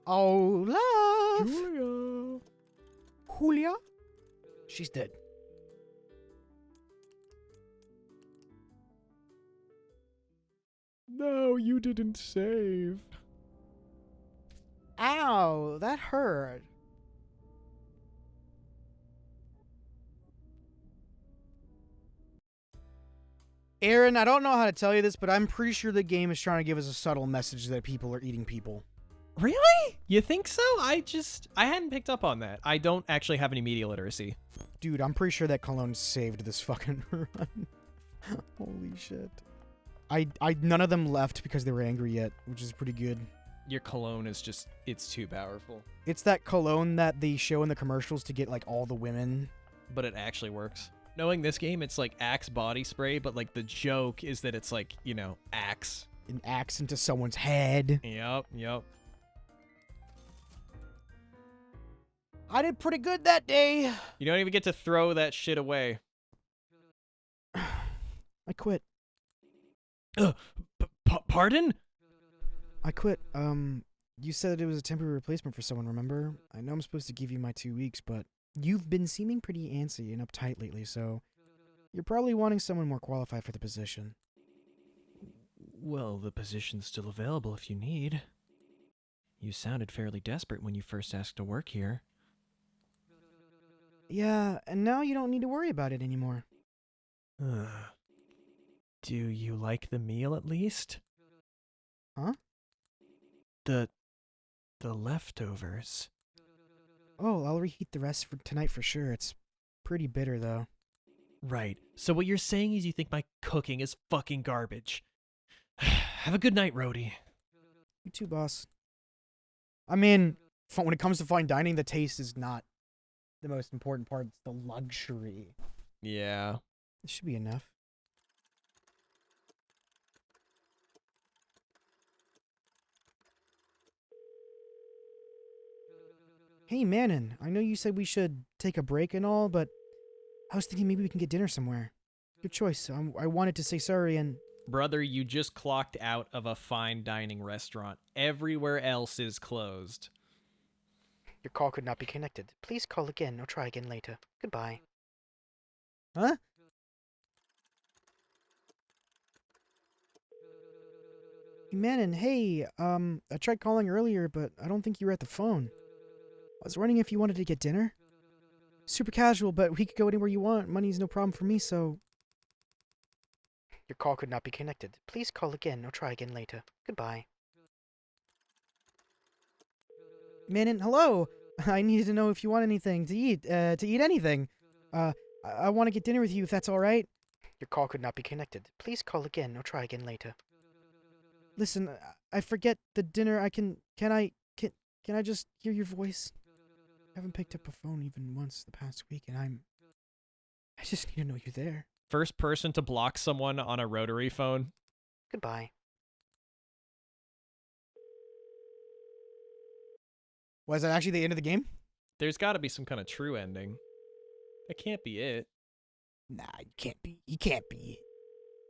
[SPEAKER 2] Oh, love!
[SPEAKER 1] Julia.
[SPEAKER 2] Julia? She's dead.
[SPEAKER 1] No, you didn't save.
[SPEAKER 2] Ow, that hurt. Aaron, I don't know how to tell you this, but I'm pretty sure the game is trying to give us a subtle message that people are eating people.
[SPEAKER 1] Really? You think so? I hadn't picked up on that. I don't actually have any media literacy.
[SPEAKER 2] Dude, I'm pretty sure that cologne saved this fucking run. Holy shit. None of them left because they were angry yet, which is pretty good.
[SPEAKER 1] Your cologne is just, it's too powerful.
[SPEAKER 2] It's that cologne that they show in the commercials to get, like, all the women.
[SPEAKER 1] But it actually works. Knowing this game, it's like Axe body spray, but, like, the joke is that it's, like, you know, Axe.
[SPEAKER 2] An axe into someone's head.
[SPEAKER 1] Yep.
[SPEAKER 2] I did pretty good that day.
[SPEAKER 1] You don't even get to throw that shit away.
[SPEAKER 2] I quit.
[SPEAKER 1] Pardon?
[SPEAKER 2] I quit. You said it was a temporary replacement for someone, remember? I know I'm supposed to give you my 2 weeks, but you've been seeming pretty antsy and uptight lately, so you're probably wanting someone more qualified for the position.
[SPEAKER 1] Well, the position's still available if you need. You sounded fairly desperate when you first asked to work here.
[SPEAKER 2] Yeah, and now you don't need to worry about it anymore.
[SPEAKER 1] Do you like the meal at least?
[SPEAKER 2] Huh?
[SPEAKER 1] The leftovers.
[SPEAKER 2] Oh, I'll reheat the rest for tonight for sure. It's pretty bitter, though.
[SPEAKER 1] Right. So what you're saying is you think my cooking is fucking garbage. Have a good night, Rhodey.
[SPEAKER 2] You too, boss. I mean, when it comes to fine dining, the taste is not the most important part. It's the luxury.
[SPEAKER 1] Yeah.
[SPEAKER 2] It should be enough. Hey, Manon, I know you said we should take a break and all, but I was thinking maybe we can get dinner somewhere. Good choice. I wanted to say sorry and...
[SPEAKER 1] Brother, you just clocked out of a fine dining restaurant. Everywhere else is closed.
[SPEAKER 2] Your call could not be connected. Please call again or try again later. Goodbye. Huh? Manon, hey, I tried calling earlier, but I don't think you were at the phone. I was wondering if you wanted to get dinner. Super casual, but we could go anywhere you want. Money's no problem for me, so Your call could not be connected. Please call again or try again later. Goodbye. Manon, hello. I needed to know if you want anything to eat. Anything. I want to get dinner with you if that's all right. Your call could not be connected. Please call again or try again later. Listen, I forget the dinner. Can I just hear your voice? I haven't picked up a phone even once the past week, and I just need to know you're there.
[SPEAKER 1] First person to block someone on a rotary phone.
[SPEAKER 2] Goodbye. Was that actually the end of the game?
[SPEAKER 1] There's got to be some kind of true ending. That can't be it.
[SPEAKER 2] Nah, you can't be. You can't be.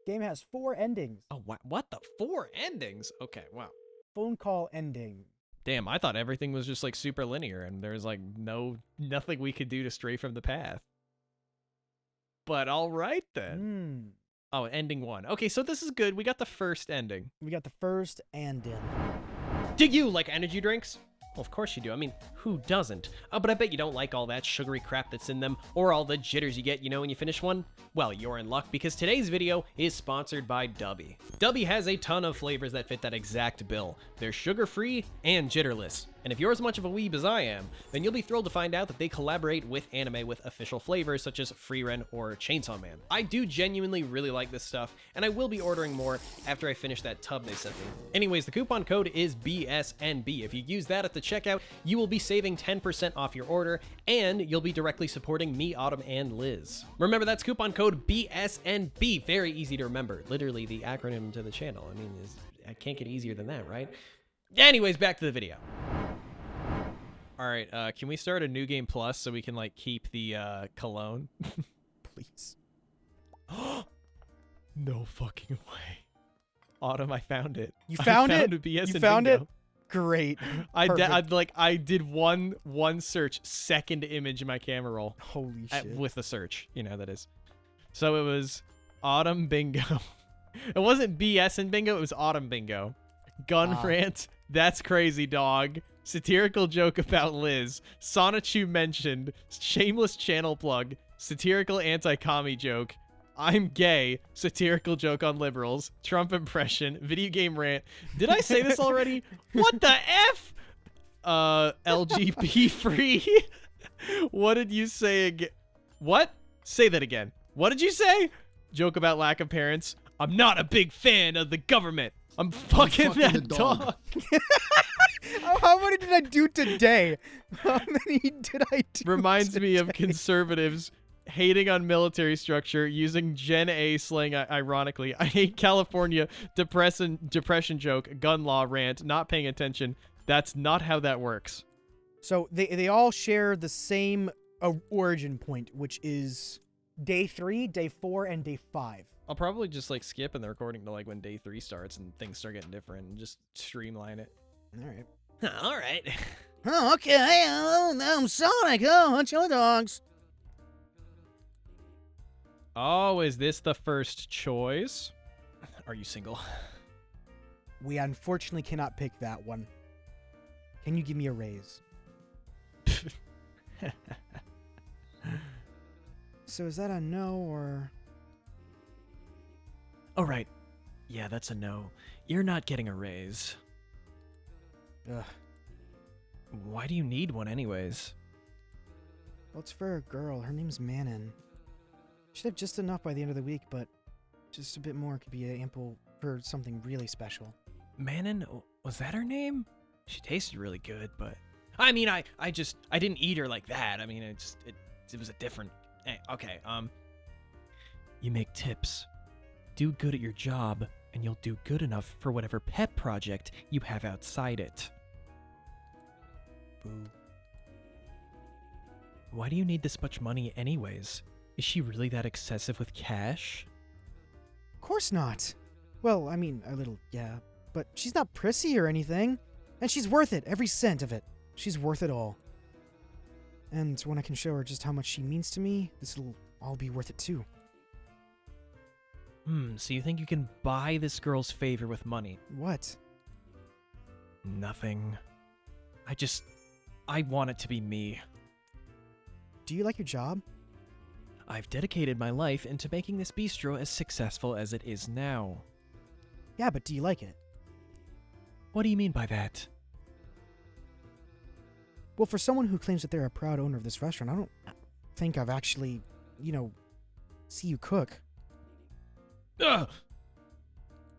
[SPEAKER 2] Game has 4 endings.
[SPEAKER 1] Oh, what the 4 endings? Okay, wow.
[SPEAKER 2] Phone call ending.
[SPEAKER 1] Damn, I thought everything was just like super linear and there's like nothing we could do to stray from the path. But all right then. Oh, ending 1. Okay, so this is good. We got the first ending.
[SPEAKER 2] We got the first ending.
[SPEAKER 5] Do you like energy drinks? Well, of course you do. I mean, who doesn't? But I bet you don't like all that sugary crap that's in them, or all the jitters you get, when you finish one. Well, you're in luck, because today's video is sponsored by Dubby. Dubby has a ton of flavors that fit that exact bill. They're sugar-free and jitterless. And if you're as much of a weeb as I am, then you'll be thrilled to find out that they collaborate with anime with official flavors such as Frieren or Chainsaw Man. I do genuinely really like this stuff, and I will be ordering more after I finish that tub they sent me. Anyways, the coupon code is BSNB. If you use that at the checkout, you will be saving 10% off your order, and you'll be directly supporting me, Autumn, and Liz. Remember, that's coupon code BSNB. Very easy to remember. Literally the acronym to the channel. I mean, I can't get easier than that, right? Anyways, back to the video.
[SPEAKER 1] All right, can we start a new game plus so we can like keep the cologne?
[SPEAKER 2] Please.
[SPEAKER 1] No fucking way. Autumn, I found it.
[SPEAKER 2] You found it?
[SPEAKER 1] BS
[SPEAKER 2] You found
[SPEAKER 1] Bingo.
[SPEAKER 2] it? Great.
[SPEAKER 1] I did one search, second image in my camera roll.
[SPEAKER 2] Holy shit.
[SPEAKER 1] With the search, that is. So it was Autumn Bingo. It wasn't BS and Bingo, it was Autumn Bingo. Gun rant, that's crazy, dog. Satirical joke about Liz. Sonichu mentioned. Shameless channel plug. Satirical anti-commie joke. I'm gay. Satirical joke on liberals. Trump impression. Video game rant. Did I say this already? What the F? LGB free. What did you say again? What? Say that again. What did you say? Joke about lack of parents. I'm not a big fan of the government. I'm fucking that dog.
[SPEAKER 2] How many did I do today? How many did I do
[SPEAKER 1] Reminds
[SPEAKER 2] today?
[SPEAKER 1] me of conservatives hating on military structure, using Gen A slang ironically. I hate California, depression joke, gun law rant, not paying attention. That's not how that works.
[SPEAKER 2] So they all share the same origin point, which is day 3, day 4, and day 5.
[SPEAKER 1] I'll probably just like skip in the recording to like when day 3 starts and things start getting different and just streamline it.
[SPEAKER 2] All right.
[SPEAKER 5] All right.
[SPEAKER 2] Oh, okay. Oh, I'm Sonic. Oh, chili dogs.
[SPEAKER 1] Oh, is this the first choice? Are you single?
[SPEAKER 2] We unfortunately cannot pick that one. Can you give me a raise? So is that a no or...
[SPEAKER 5] All right. Yeah, that's a no. You're not getting a raise.
[SPEAKER 2] Ugh.
[SPEAKER 1] Why do you need one anyways?
[SPEAKER 2] Well, it's for a girl. Her name's Manon. Should have just enough by the end of the week, but just a bit more could be ample for something really special.
[SPEAKER 1] Manon? Was that her name? She tasted really good, but... I mean, I didn't eat her like that. I mean, it was a different... Okay, you make tips. Do good at your job, and you'll do good enough for whatever pet project you have outside it.
[SPEAKER 2] Boo.
[SPEAKER 1] Why do you need this much money anyways? Is she really that excessive with cash?
[SPEAKER 2] Of course not. Well, I mean, a little, yeah. But she's not prissy or anything. And she's worth it, every cent of it. She's worth it all. And when I can show her just how much she means to me, this'll all be worth it too.
[SPEAKER 1] So you think you can buy this girl's favor with money?
[SPEAKER 2] What?
[SPEAKER 1] Nothing. I want it to be me.
[SPEAKER 2] Do you like your job?
[SPEAKER 1] I've dedicated my life into making this bistro as successful as it is now.
[SPEAKER 2] Yeah, but do you like it?
[SPEAKER 1] What do you mean by that?
[SPEAKER 2] Well, for someone who claims that they're a proud owner of this restaurant, I don't think I've actually, see you cook.
[SPEAKER 1] Ugh!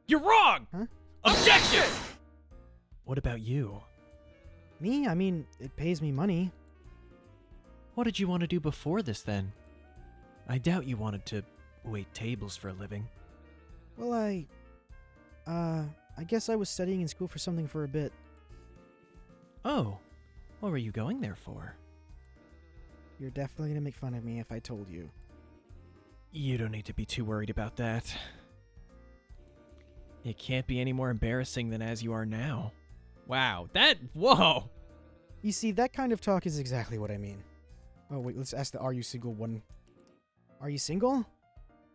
[SPEAKER 1] You're wrong!
[SPEAKER 2] Huh?
[SPEAKER 1] Objection! What about you?
[SPEAKER 2] Me? I mean, it pays me money.
[SPEAKER 1] What did you want to do before this, then? I doubt you wanted to wait tables for a living.
[SPEAKER 2] Well, I guess I was studying in school for something for a bit.
[SPEAKER 1] Oh, what were you going there for?
[SPEAKER 2] You're definitely gonna make fun of me if I told you.
[SPEAKER 1] You don't need to be too worried about that. It can't be any more embarrassing than as you are now. Wow, whoa!
[SPEAKER 2] You see, that kind of talk is exactly what I mean. Oh, wait, let's ask the are you single one. Are you single?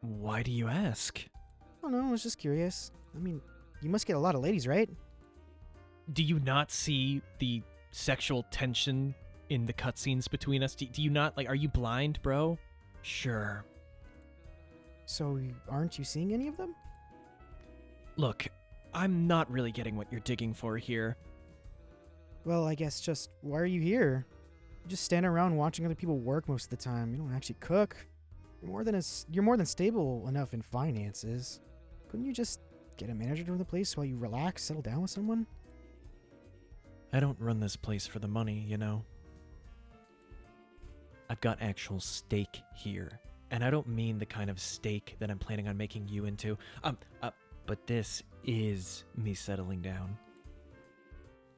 [SPEAKER 1] Why do you ask?
[SPEAKER 2] I don't know, I was just curious. I mean, you must get a lot of ladies, right?
[SPEAKER 1] Do you not see the sexual tension in the cutscenes between us? Do you not, are you blind, bro? Sure.
[SPEAKER 2] So, aren't you seeing any of them?
[SPEAKER 1] Look, I'm not really getting what you're digging for here.
[SPEAKER 2] Well, I guess just, why are you here? You just stand around watching other people work most of the time. You don't actually cook. You're more than stable enough in finances. Couldn't you just get a manager to run the place while you relax, settle down with someone?
[SPEAKER 1] I don't run this place for the money, you know. I've got actual stake here. And I don't mean the kind of steak that I'm planning on making you into. But this is me settling down.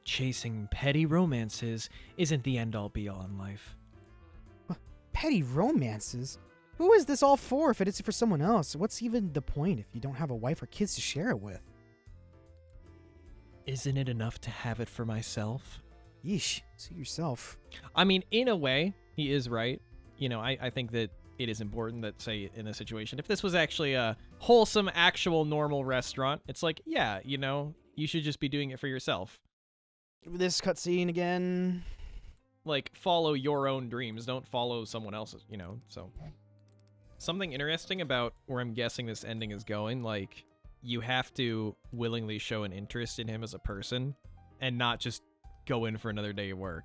[SPEAKER 1] Chasing petty romances isn't the end-all be-all in life.
[SPEAKER 2] Petty romances? Who is this all for if it isn't for someone else? What's even the point if you don't have a wife or kids to share it with?
[SPEAKER 1] Isn't it enough to have it for myself?
[SPEAKER 2] Yeesh, suit yourself.
[SPEAKER 1] I mean, in a way, he is right. I think that it is important that, say, in a situation, if this was actually a wholesome, actual, normal restaurant, it's like, yeah, you should just be doing it for yourself.
[SPEAKER 2] This cutscene again.
[SPEAKER 1] Follow your own dreams. Don't follow someone else's, so. Something interesting about where I'm guessing this ending is going, you have to willingly show an interest in him as a person and not just go in for another day of work,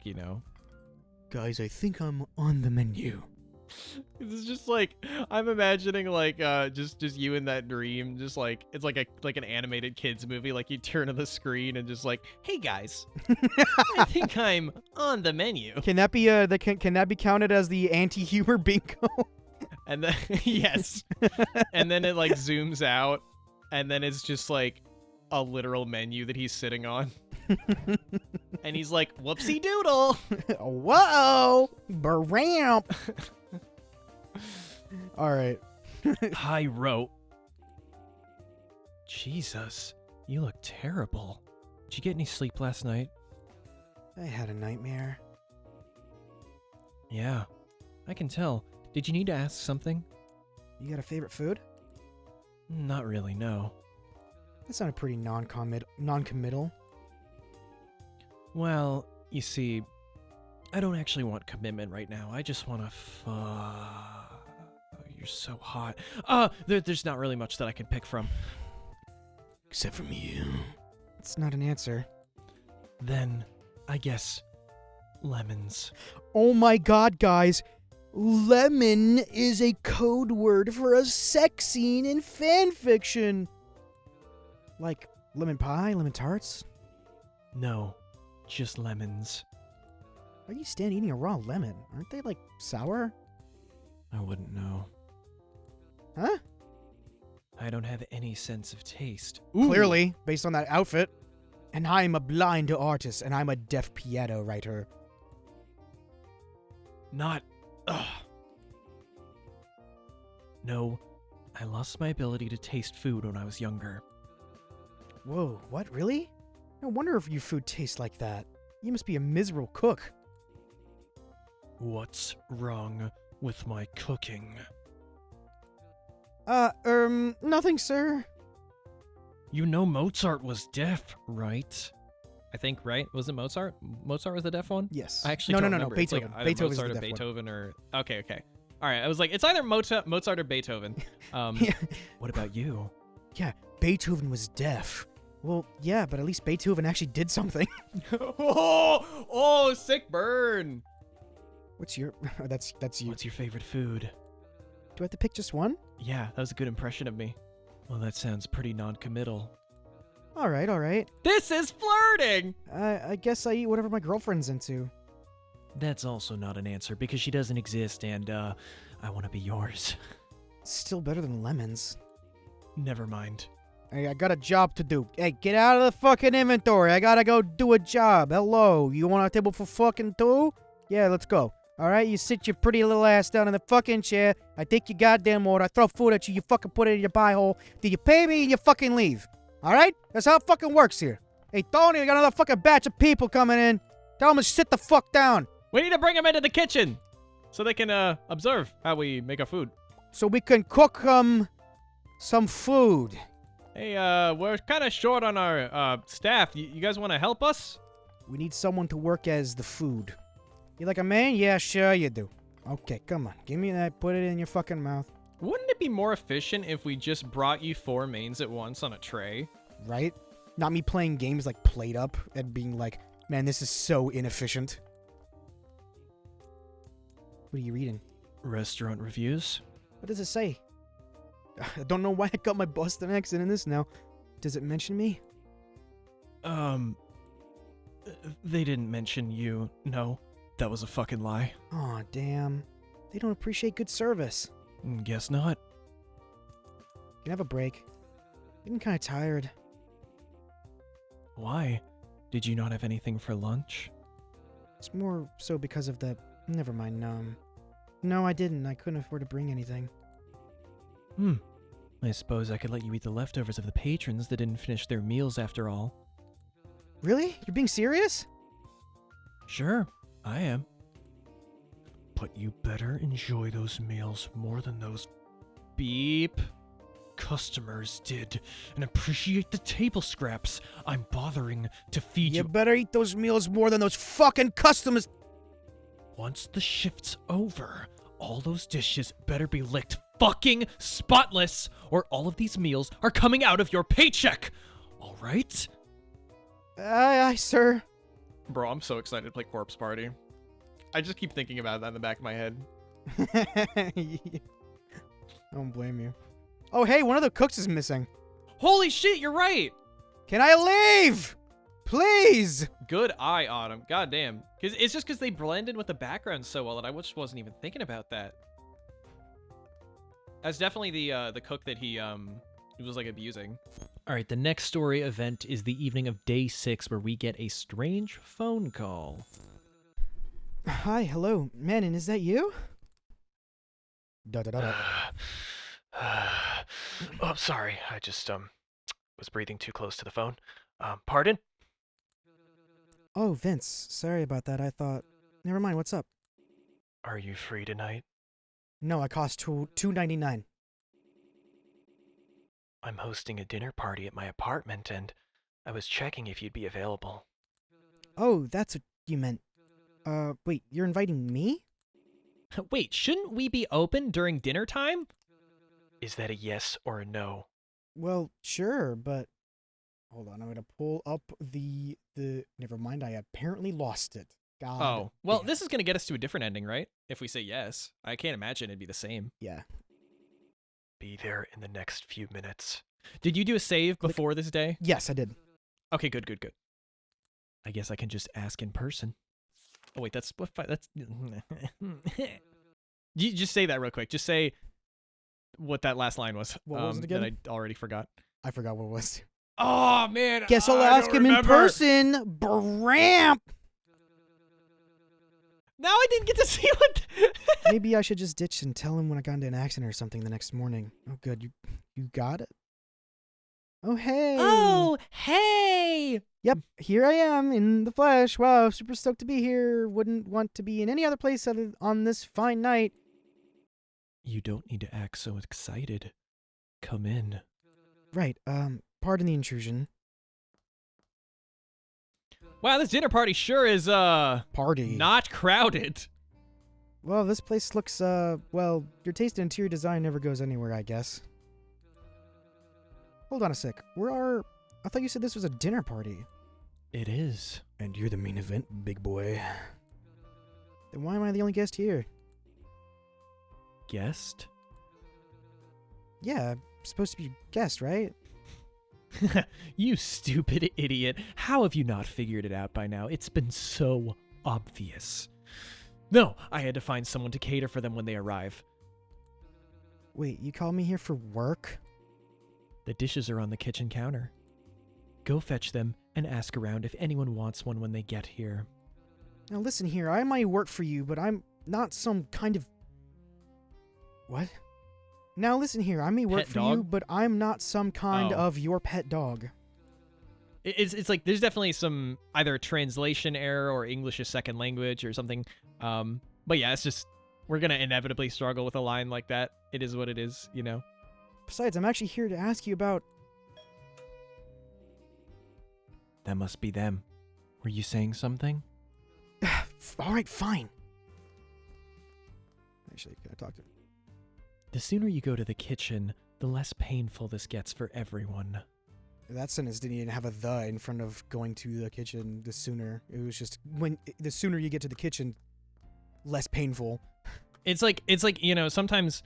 [SPEAKER 2] Guys, I think I'm on the menu.
[SPEAKER 1] It's just I'm imagining just you in that dream, just it's like an animated kids movie, you turn on the screen and just hey guys, I think I'm on the menu.
[SPEAKER 2] Can that be can that be counted as the anti-humor bingo?
[SPEAKER 1] And then yes, and then it zooms out, and then it's just a literal menu that he's sitting on. And he's like, whoopsie doodle.
[SPEAKER 2] Whoa, baramp. All right.
[SPEAKER 1] I wrote. Jesus, you look terrible. Did you get any sleep last night?
[SPEAKER 2] I had a nightmare.
[SPEAKER 1] Yeah, I can tell. Did you need to ask something?
[SPEAKER 2] You got a favorite food?
[SPEAKER 1] Not really, no.
[SPEAKER 2] That sounded pretty non-committal.
[SPEAKER 1] Well, you see, I don't actually want commitment right now. I just want to Oh, you're so hot. There's not really much that I can pick from.
[SPEAKER 2] Except from you. It's not an answer.
[SPEAKER 1] Then, I guess, lemons.
[SPEAKER 2] Oh my god, guys. Lemon is a code word for a sex scene in fan fiction. Like lemon pie, lemon tarts?
[SPEAKER 1] No, just lemons.
[SPEAKER 2] How do you stand eating a raw lemon? Aren't they, sour?
[SPEAKER 1] I wouldn't know.
[SPEAKER 2] Huh?
[SPEAKER 1] I don't have any sense of taste.
[SPEAKER 2] Clearly, based on that outfit. And I'm a blind artist, and I'm a deaf piano writer.
[SPEAKER 1] Not... Ugh. No, I lost my ability to taste food when I was younger.
[SPEAKER 2] Whoa, what, really? No wonder if your food tastes like that. You must be a miserable cook.
[SPEAKER 1] What's wrong with my cooking?
[SPEAKER 2] Nothing, sir.
[SPEAKER 1] You know Mozart was deaf, right? I think, right? Was it Mozart? Mozart was the deaf one?
[SPEAKER 2] Yes.
[SPEAKER 1] I actually
[SPEAKER 2] no,
[SPEAKER 1] don't
[SPEAKER 2] no,
[SPEAKER 1] remember.
[SPEAKER 2] Beethoven.
[SPEAKER 1] It's either
[SPEAKER 2] Beethoven's
[SPEAKER 1] Mozart
[SPEAKER 2] the
[SPEAKER 1] or
[SPEAKER 2] deaf one.
[SPEAKER 1] Beethoven or... Okay. All right, I was like, it's either Mozart or Beethoven.
[SPEAKER 2] Yeah.
[SPEAKER 1] What about you?
[SPEAKER 2] Yeah, Beethoven was deaf. Well, yeah, but at least Beethoven actually did something.
[SPEAKER 1] oh, sick burn.
[SPEAKER 2] What's your... that's you.
[SPEAKER 1] What's your favorite food?
[SPEAKER 2] Do I have to pick just one?
[SPEAKER 1] Yeah, that was a good impression of me. Well, that sounds pretty non-committal.
[SPEAKER 2] All right, all right.
[SPEAKER 1] This is flirting!
[SPEAKER 2] I guess I eat whatever my girlfriend's into.
[SPEAKER 1] That's also not an answer because she doesn't exist and, I want to be yours.
[SPEAKER 2] Still better than lemons.
[SPEAKER 1] Never mind.
[SPEAKER 2] Hey, I got a job to do. Hey, get out of the fucking inventory. I gotta go do a job. Hello, you want a table for fucking two? Yeah, let's go. All right, you sit your pretty little ass down in the fucking chair. I take your goddamn order. I throw food at you. You fucking put it in your pie hole. Then you pay me and you fucking leave. All right? That's how it fucking works here. Hey, Tony, I got another fucking batch of people coming in. Tell them to sit the fuck down.
[SPEAKER 1] We need to bring them into the kitchen so they can, observe how we make our food.
[SPEAKER 2] So we can cook, some food.
[SPEAKER 1] Hey, we're kind of short on our, staff. You guys want to help us?
[SPEAKER 2] We need someone to work as the food. You like a man? Yeah, sure you do. Okay, come on. Give me that. Put it in your fucking mouth.
[SPEAKER 1] Wouldn't it be more efficient if we just brought you 4 mains at once on a tray?
[SPEAKER 2] Right? Not me playing games like Plate Up and being like, man, this is so inefficient. What are you reading?
[SPEAKER 1] Restaurant reviews?
[SPEAKER 2] What does it say? I don't know why I got my Boston accent in this now. Does it mention me?
[SPEAKER 1] They didn't mention you, no. That was a fucking lie.
[SPEAKER 2] Aw, damn. They don't appreciate good service.
[SPEAKER 1] Guess not.
[SPEAKER 2] Can I have a break? Getting kind of tired.
[SPEAKER 1] Why? Did you not have anything for lunch?
[SPEAKER 2] It's more so because of the... Never mind, No, I didn't. I couldn't afford to bring anything.
[SPEAKER 1] I suppose I could let you eat the leftovers of the patrons that didn't finish their meals after all.
[SPEAKER 2] Really? You're being serious?
[SPEAKER 1] Sure, I am. But you better enjoy those meals more than those beep customers did, and appreciate the table scraps I'm bothering to feed
[SPEAKER 2] You
[SPEAKER 1] you.
[SPEAKER 2] better eat those meals more than those fucking customers.
[SPEAKER 1] Once the shift's over, all those dishes better be licked fucking spotless, or all of these meals are coming out of your paycheck. All right?
[SPEAKER 2] Aye, sir.
[SPEAKER 1] Bro, I'm so excited to play Corpse Party. I just keep thinking about that in the back of my head.
[SPEAKER 2] I don't blame you. Oh, hey, one of the cooks is missing.
[SPEAKER 1] Holy shit, you're right!
[SPEAKER 2] Can I leave? Please!
[SPEAKER 1] Good eye, Autumn. God damn. It's just because they blended with the background so well that I just wasn't even thinking about that. That's definitely the cook that he was like abusing. All right, the next story event is the evening of day 6 where we get a strange phone call.
[SPEAKER 2] Hi, hello. Manon, is that you? Da-da-da-da.
[SPEAKER 1] Oh, sorry. I just was breathing too close to the phone. Pardon?
[SPEAKER 2] Oh, Vince. Sorry about that. I thought... Never mind, what's up?
[SPEAKER 1] Are you free tonight?
[SPEAKER 2] No, I cost $2.99.
[SPEAKER 1] I'm hosting a dinner party at my apartment, and I was checking if you'd be available.
[SPEAKER 2] Oh, that's what you meant. Wait, you're inviting me?
[SPEAKER 1] Wait, shouldn't we be open during dinner time? Is that a yes or a no?
[SPEAKER 2] Well, sure, but... Hold on, I'm gonna pull up the... Never mind, I apparently lost it. God.
[SPEAKER 1] Oh, well,
[SPEAKER 2] damn.
[SPEAKER 1] this is going to get us to a different ending, right? If we say yes. I can't imagine it'd be the same.
[SPEAKER 2] Yeah.
[SPEAKER 1] Be there in the next few minutes. Did you do a save before this day?
[SPEAKER 2] Yes, I did.
[SPEAKER 1] Okay, good. I guess I can just ask in person. Oh, wait, that's... You just say that real quick. Just say what that last line was.
[SPEAKER 2] What was it again?
[SPEAKER 1] That I already forgot.
[SPEAKER 2] I forgot what it was.
[SPEAKER 1] Oh, man.
[SPEAKER 2] Guess I'll
[SPEAKER 1] I
[SPEAKER 2] ask
[SPEAKER 1] don't
[SPEAKER 2] him in
[SPEAKER 1] remember.
[SPEAKER 2] person. Bramp!
[SPEAKER 1] Now I didn't get to see what...
[SPEAKER 2] Maybe I should just ditch and tell him when I got into an accident or something the next morning. Oh, good. You got it? Oh, hey.
[SPEAKER 1] Oh, hey.
[SPEAKER 2] Yep, here I am in the flesh. Wow, super stoked to be here. Wouldn't want to be in any other place other on this fine night.
[SPEAKER 1] You don't need to act so excited. Come in.
[SPEAKER 2] Right, pardon the intrusion.
[SPEAKER 1] Wow, this dinner party sure is,
[SPEAKER 2] Party.
[SPEAKER 1] not crowded.
[SPEAKER 2] Well, this place looks, well, your taste in interior design never goes anywhere, I guess. Hold on a sec. I thought you said this was a dinner party.
[SPEAKER 1] It is.
[SPEAKER 2] And you're the main event, big boy. Then why am I the only guest here?
[SPEAKER 1] Guest?
[SPEAKER 2] Yeah, I'm supposed to be guest, right?
[SPEAKER 1] You stupid idiot. How have you not figured it out by now? It's been so obvious. No, I had to find someone to cater for them when they arrive.
[SPEAKER 2] Wait, you called me here for work?
[SPEAKER 1] The dishes are on the kitchen counter. Go fetch them and ask around if anyone wants one when they get here.
[SPEAKER 2] Now listen here, I might work for you, but I'm not some kind of... What? Now listen here, I may work
[SPEAKER 1] Pet
[SPEAKER 2] for you,
[SPEAKER 1] dog?
[SPEAKER 2] but I'm not some kind
[SPEAKER 1] Oh.
[SPEAKER 2] of your pet dog.
[SPEAKER 1] It's like there's definitely some either translation error or English as second language or something. But yeah, it's just we're gonna inevitably struggle with a line like that. It is what it is, you know.
[SPEAKER 2] Besides, I'm actually here to ask you about...
[SPEAKER 1] That must be them. Were you saying something?
[SPEAKER 2] Alright, fine. Actually, can I talk to him?
[SPEAKER 1] The sooner you go to the kitchen, the less painful this gets for everyone.
[SPEAKER 2] That sentence didn't even have a "the" in front of going to the kitchen. The sooner it was just the sooner you get to the kitchen, less painful.
[SPEAKER 1] It's like you know, sometimes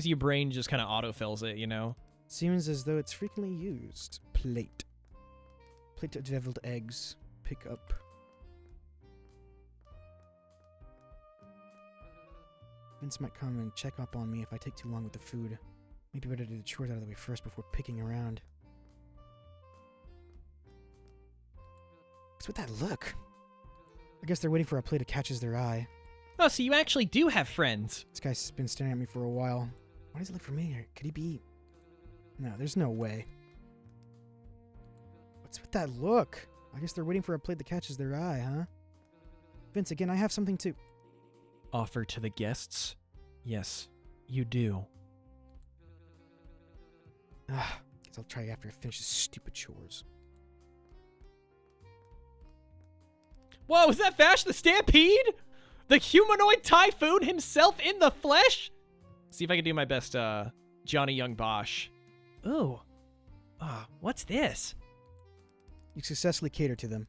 [SPEAKER 1] your brain just kind of autofills it, you know.
[SPEAKER 2] Seems as though it's frequently used. Plate of deviled eggs. Pick up. Vince might come and check up on me if I take too long with the food. Maybe better to do the chores out of the way first before picking around. What's with that look? I guess they're waiting for a plate that catches their eye.
[SPEAKER 1] Oh, so you actually do have friends.
[SPEAKER 2] This guy's been staring at me for a while. Why does he look familiar? Could he be... No, there's no way. What's with that look? I guess they're waiting for a plate that catches their eye, huh? Vince, again, I have something to...
[SPEAKER 1] Offer to the guests? Yes, you do.
[SPEAKER 2] Guess I'll try after I finish this stupid chores.
[SPEAKER 1] Whoa, is that Vash the Stampede? The humanoid typhoon himself in the flesh? See if I can do my best, Johnny Young Bosch. Ooh. What's this?
[SPEAKER 2] You successfully cater to them.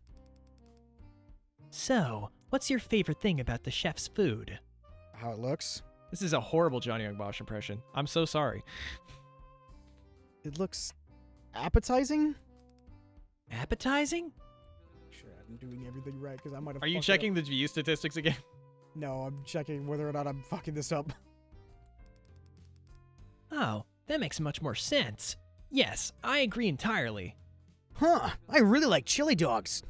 [SPEAKER 1] So, what's your favorite thing about the chef's food?
[SPEAKER 2] How it looks?
[SPEAKER 1] This is a horrible Johnny Young Bosch impression. I'm so sorry.
[SPEAKER 2] It looks... appetizing?
[SPEAKER 1] Appetizing?
[SPEAKER 2] Sure, I'm doing everything right, because I might have...
[SPEAKER 1] Are you
[SPEAKER 2] fucked it
[SPEAKER 1] checking the view statistics again?
[SPEAKER 2] up. No, I'm checking whether or not I'm fucking this up.
[SPEAKER 1] Oh, that makes much more sense. Yes, I agree entirely.
[SPEAKER 2] Huh, I really like chili dogs.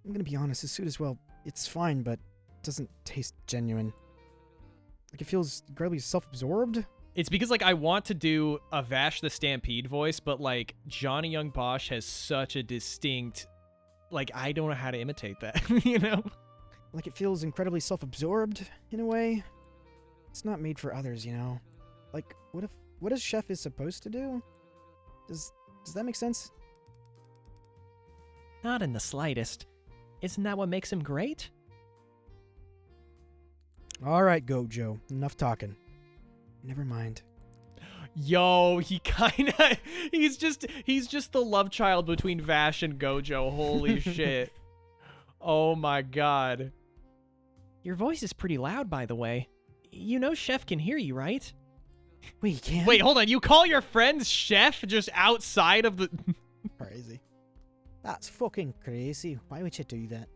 [SPEAKER 2] I'm gonna be honest, this food is, well, it's fine, but it doesn't taste genuine. Like, it feels incredibly self-absorbed.
[SPEAKER 1] It's because, like, I want to do a Vash the Stampede voice, but, like, Johnny Young Bosch has such a distinct... Like, I don't know how to imitate that, you know?
[SPEAKER 2] Like, it feels incredibly self-absorbed, in a way. It's not made for others, you know? Like, what a chef is supposed to do? Does that make sense?
[SPEAKER 1] Not in the slightest. Isn't that what makes him great?
[SPEAKER 2] Alright, Gojo. Enough talking. Never mind.
[SPEAKER 1] Yo, he's just the love child between Vash and Gojo. Holy shit. Oh my god. Your voice is pretty loud, by the way. You know Chef can hear you, right?
[SPEAKER 2] Wait, you can't?
[SPEAKER 1] Wait, hold on. You call your friend Chef just outside of the...
[SPEAKER 2] Crazy. That's fucking crazy. Why would you do that?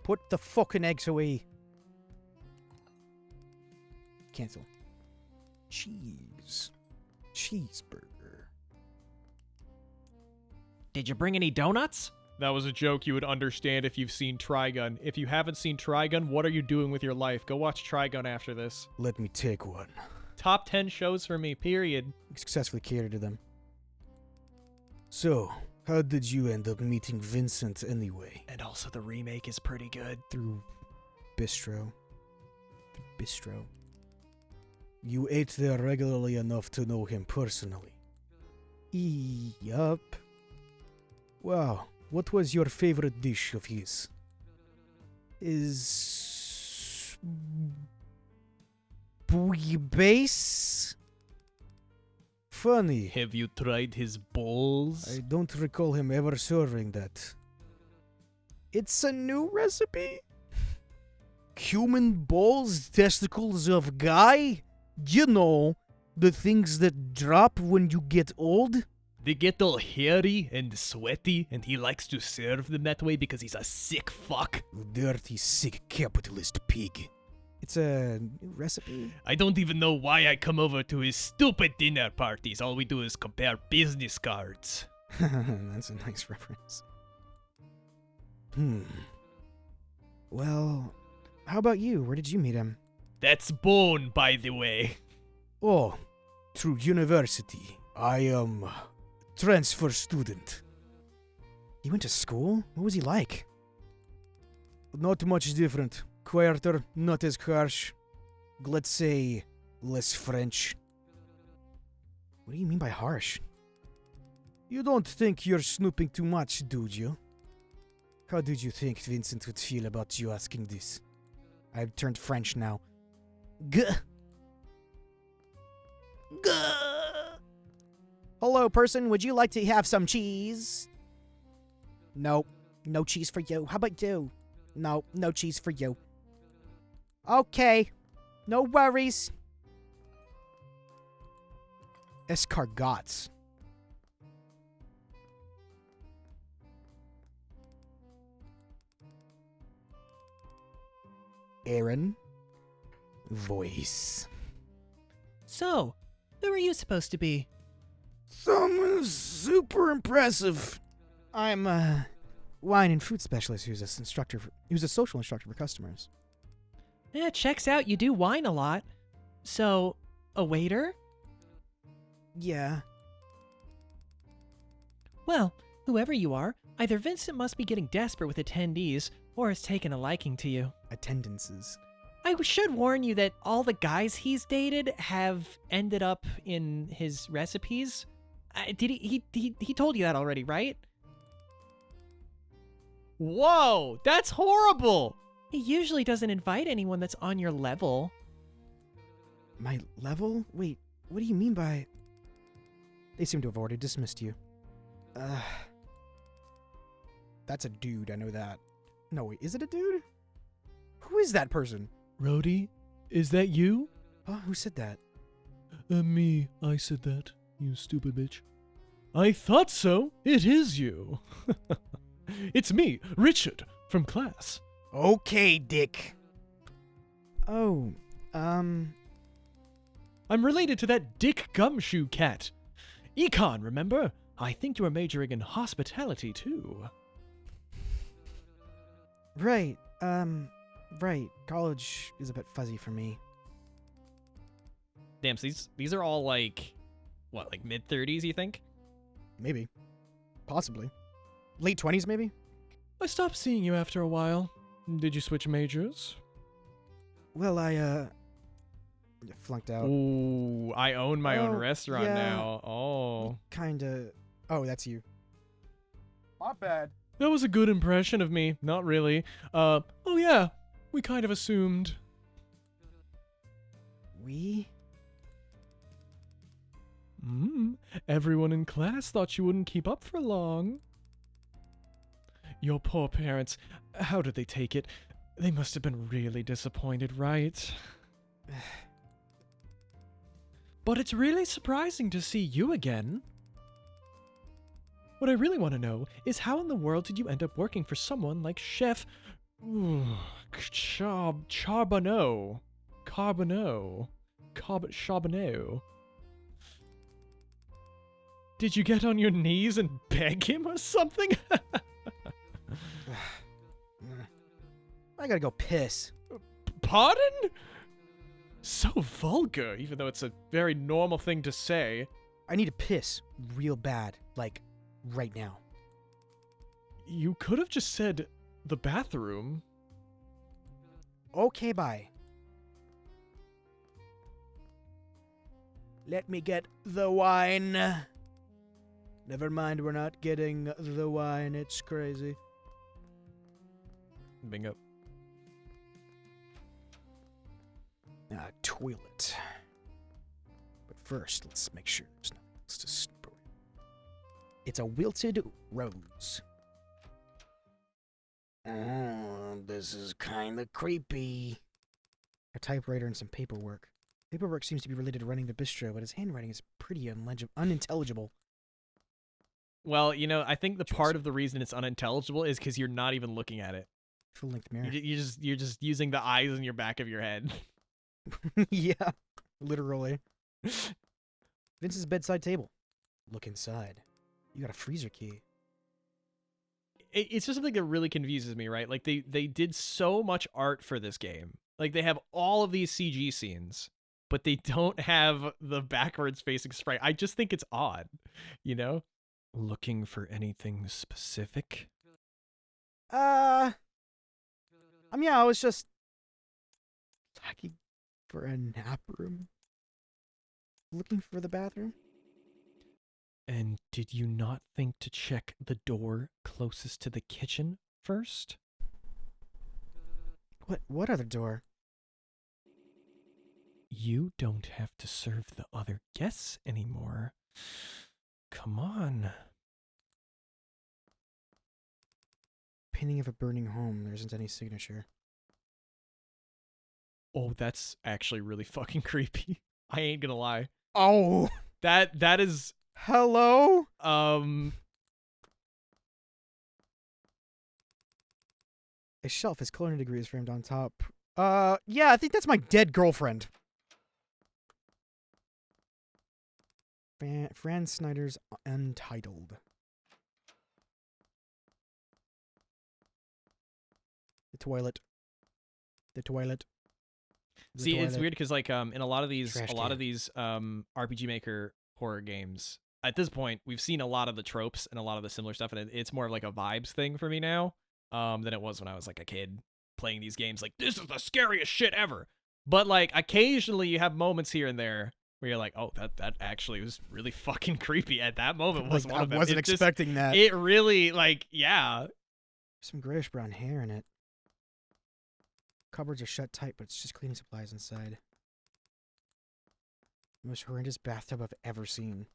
[SPEAKER 2] Put the fucking eggs away. Cancel. Cheeseburger.
[SPEAKER 1] Did you bring any donuts? That was a joke you would understand if you've seen Trigun. If you haven't seen Trigun, what are you doing with your life? Go watch Trigun after this.
[SPEAKER 2] Let me take one.
[SPEAKER 1] Top 10 shows for me, period.
[SPEAKER 2] Successfully catered to them. So, how did you end up meeting Vincent anyway?
[SPEAKER 1] And also the remake is pretty good.
[SPEAKER 2] Through Bistro. You ate there regularly enough to know him personally. Yup. Wow, what was your favorite dish of his? base? Funny.
[SPEAKER 1] Have you tried his balls?
[SPEAKER 2] I don't recall him ever serving that. It's a new recipe? Human balls, testicles of guy? You know, the things that drop when you get old?
[SPEAKER 1] They get all hairy and sweaty, and he likes to serve them that way because he's a sick fuck.
[SPEAKER 2] You dirty, sick capitalist pig. It's a new recipe?
[SPEAKER 1] I don't even know why I come over to his stupid dinner parties. All we do is compare business cards.
[SPEAKER 2] That's a nice reference. Well, how about you? Where did you meet him?
[SPEAKER 1] That's Bone, by the way.
[SPEAKER 2] Oh, through university. I am transfer student. You went to school? What was he like? Not much different. Quieter, not as harsh. Let's say, less French. What do you mean by harsh? You don't think you're snooping too much, do you? How did you think Vincent would feel about you asking this? I've turned French now. Gah. Gah. Hello, person. Would you like to have some cheese? No. No cheese for you. How about you? No. No cheese for you. Okay. No worries. Escargots. Aaron. Voice.
[SPEAKER 5] So, who are you supposed to be?
[SPEAKER 2] Someone super impressive. I'm a wine and food specialist who's a social instructor for customers.
[SPEAKER 5] Yeah, checks out. You do wine a lot. So, a waiter?
[SPEAKER 2] Yeah.
[SPEAKER 5] Well, whoever you are, either Vincent must be getting desperate with attendees, or has taken a liking to you.
[SPEAKER 2] Attendances.
[SPEAKER 5] I should warn you that all the guys he's dated have ended up in his recipes. Did he told you that already, right?
[SPEAKER 1] Whoa, that's horrible.
[SPEAKER 5] He usually doesn't invite anyone that's on your level.
[SPEAKER 2] My level? Wait, what do you mean by... They seem to have already dismissed you. That's a dude, I know that. No, wait, is it a dude? Who is that person?
[SPEAKER 1] Rhodey, is that you?
[SPEAKER 2] Huh? Who said that?
[SPEAKER 1] Me. I said that, you stupid bitch. I thought so. It is you. It's me, Richard, from class.
[SPEAKER 2] Okay, Dick. Oh,
[SPEAKER 1] I'm related to that Dick Gumshoe cat. Econ, remember? I think you were majoring in hospitality, too.
[SPEAKER 2] Right, right. College is a bit fuzzy for me.
[SPEAKER 1] Damn, so these are all like, what, like mid-30s, you think?
[SPEAKER 2] Maybe. Possibly. Late 20s, maybe?
[SPEAKER 1] I stopped seeing you after a while. Did you switch majors?
[SPEAKER 2] Well, I flunked out.
[SPEAKER 1] Ooh, I own my own
[SPEAKER 2] Oh,
[SPEAKER 1] restaurant
[SPEAKER 2] yeah.
[SPEAKER 1] now. Oh.
[SPEAKER 2] Kinda. Oh, that's you. My bad.
[SPEAKER 1] That was a good impression of me. Not really. Oh yeah, we kind of assumed.
[SPEAKER 2] We?
[SPEAKER 1] Everyone in class thought you wouldn't keep up for long. Your poor parents, how did they take it? They must have been really disappointed, right? But it's really surprising to see you again. What I really want to know is how in the world did you end up working for someone like Chef Charbonneau? Charbonneau. Did you get on your knees and beg him or something?
[SPEAKER 2] I gotta go piss.
[SPEAKER 1] Pardon? So vulgar, even though it's a very normal thing to say.
[SPEAKER 2] I need to piss real bad, like right now.
[SPEAKER 1] You could have just said the bathroom.
[SPEAKER 2] Okay, bye. Let me get the wine. Never mind, we're not getting the wine. It's crazy.
[SPEAKER 1] Bingo.
[SPEAKER 2] Toilet. But first, let's make sure there's nothing else to store. It's a wilted rose. Oh, this is kind of creepy. A typewriter and some paperwork. Paperwork seems to be related to running the bistro, but his handwriting is pretty unintelligible.
[SPEAKER 1] Well, you know, I think the part of the reason it's unintelligible is because you're not even looking at it.
[SPEAKER 2] Full-length mirror.
[SPEAKER 1] You're just using the eyes in your back of your head.
[SPEAKER 2] Yeah, literally. Vince's bedside table. Look inside. You got a freezer key.
[SPEAKER 1] It's just something that really confuses me, right? Like they did so much art for this game. Like they have all of these CG scenes, but they don't have the backwards facing sprite. I just think it's odd, you know? Looking for anything specific?
[SPEAKER 2] I was just looking for a nap room. Looking for the bathroom.
[SPEAKER 1] And did you not think to check the door closest to the kitchen first?
[SPEAKER 2] What other door?
[SPEAKER 1] You don't have to serve the other guests anymore. Come on.
[SPEAKER 2] Painting of a burning home. There isn't any signature.
[SPEAKER 1] Oh, that's actually really fucking creepy. I ain't gonna lie.
[SPEAKER 2] Oh!
[SPEAKER 1] That is
[SPEAKER 2] Hello? A shelf, his culinary degree is framed on top. Yeah, I think that's my dead girlfriend. Fran Snyder's Untitled. The toilet. The toilet. The
[SPEAKER 1] See, it's
[SPEAKER 2] toilet.
[SPEAKER 1] weird because like in a lot of these
[SPEAKER 2] Trash
[SPEAKER 1] RPG Maker horror games, at this point we've seen a lot of the tropes and a lot of the similar stuff, and it's more of like a vibes thing for me now than it was when I was like a kid playing these games. Like, this is the scariest shit ever. But like occasionally you have moments here and there where you're like, oh, that actually was really fucking creepy. At that moment was
[SPEAKER 2] Like,
[SPEAKER 1] one of them.
[SPEAKER 2] I wasn't
[SPEAKER 1] It just-
[SPEAKER 2] expecting that.
[SPEAKER 1] It really, like, yeah.
[SPEAKER 2] Some grayish brown hair in it. Cupboards are shut tight, but it's just cleaning supplies inside. Most horrendous bathtub I've ever seen.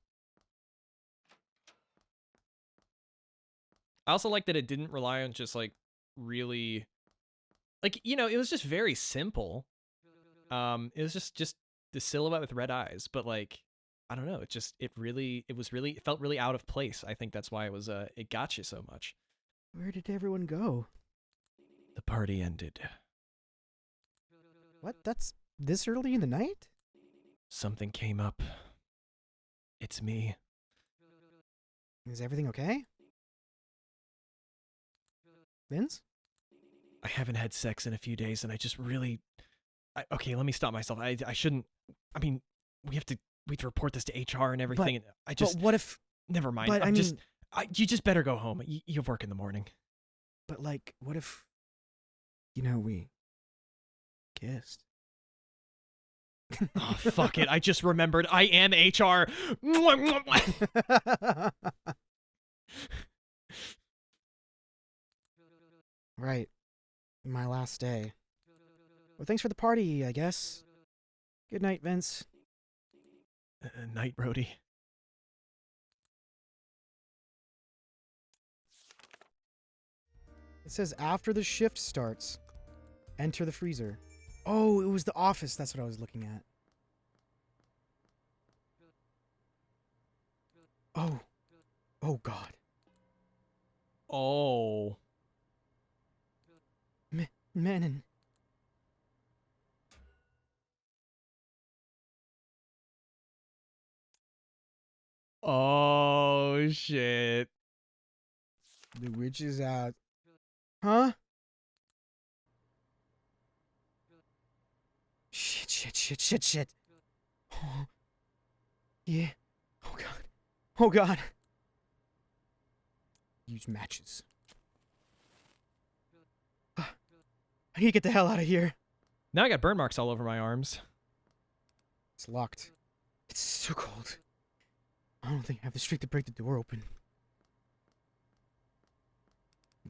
[SPEAKER 1] I also like that it didn't rely on just like really, like, you know, it was just very simple. It was just the silhouette with red eyes, but like, I don't know, it felt really out of place. I think that's why it got you so much.
[SPEAKER 2] Where did everyone go?
[SPEAKER 1] The party ended.
[SPEAKER 2] What? That's this early in the night?
[SPEAKER 1] Something came up. It's me.
[SPEAKER 2] Is everything okay? Vince?
[SPEAKER 1] I haven't had sex in a few days, and I just really... okay, let me stop myself. I shouldn't... I mean, we have to report this to HR and everything, and I just...
[SPEAKER 2] But what if...
[SPEAKER 1] Never mind.
[SPEAKER 2] But
[SPEAKER 1] I'm
[SPEAKER 2] I
[SPEAKER 1] just...
[SPEAKER 2] mean...
[SPEAKER 1] you just better go home. You have work in the morning.
[SPEAKER 2] But like, what if... You know, we... kissed?
[SPEAKER 1] Oh, fuck it. I just remembered I am HR.
[SPEAKER 2] Right. My last day. Well, thanks for the party, I guess. Good night, Vince.
[SPEAKER 1] Night, Brody.
[SPEAKER 2] It says after the shift starts, enter the freezer. Oh, it was the office. That's what I was looking at. Oh. Oh, God.
[SPEAKER 1] Oh.
[SPEAKER 2] Menon.
[SPEAKER 1] Oh, shit.
[SPEAKER 2] The witch is out. Huh? Shit. Oh. Yeah. Oh, God. Oh, God. Use matches. I need to get the hell out of here.
[SPEAKER 1] Now I got burn marks all over my arms.
[SPEAKER 2] It's locked. It's so cold. I don't think I have the strength to break the door open.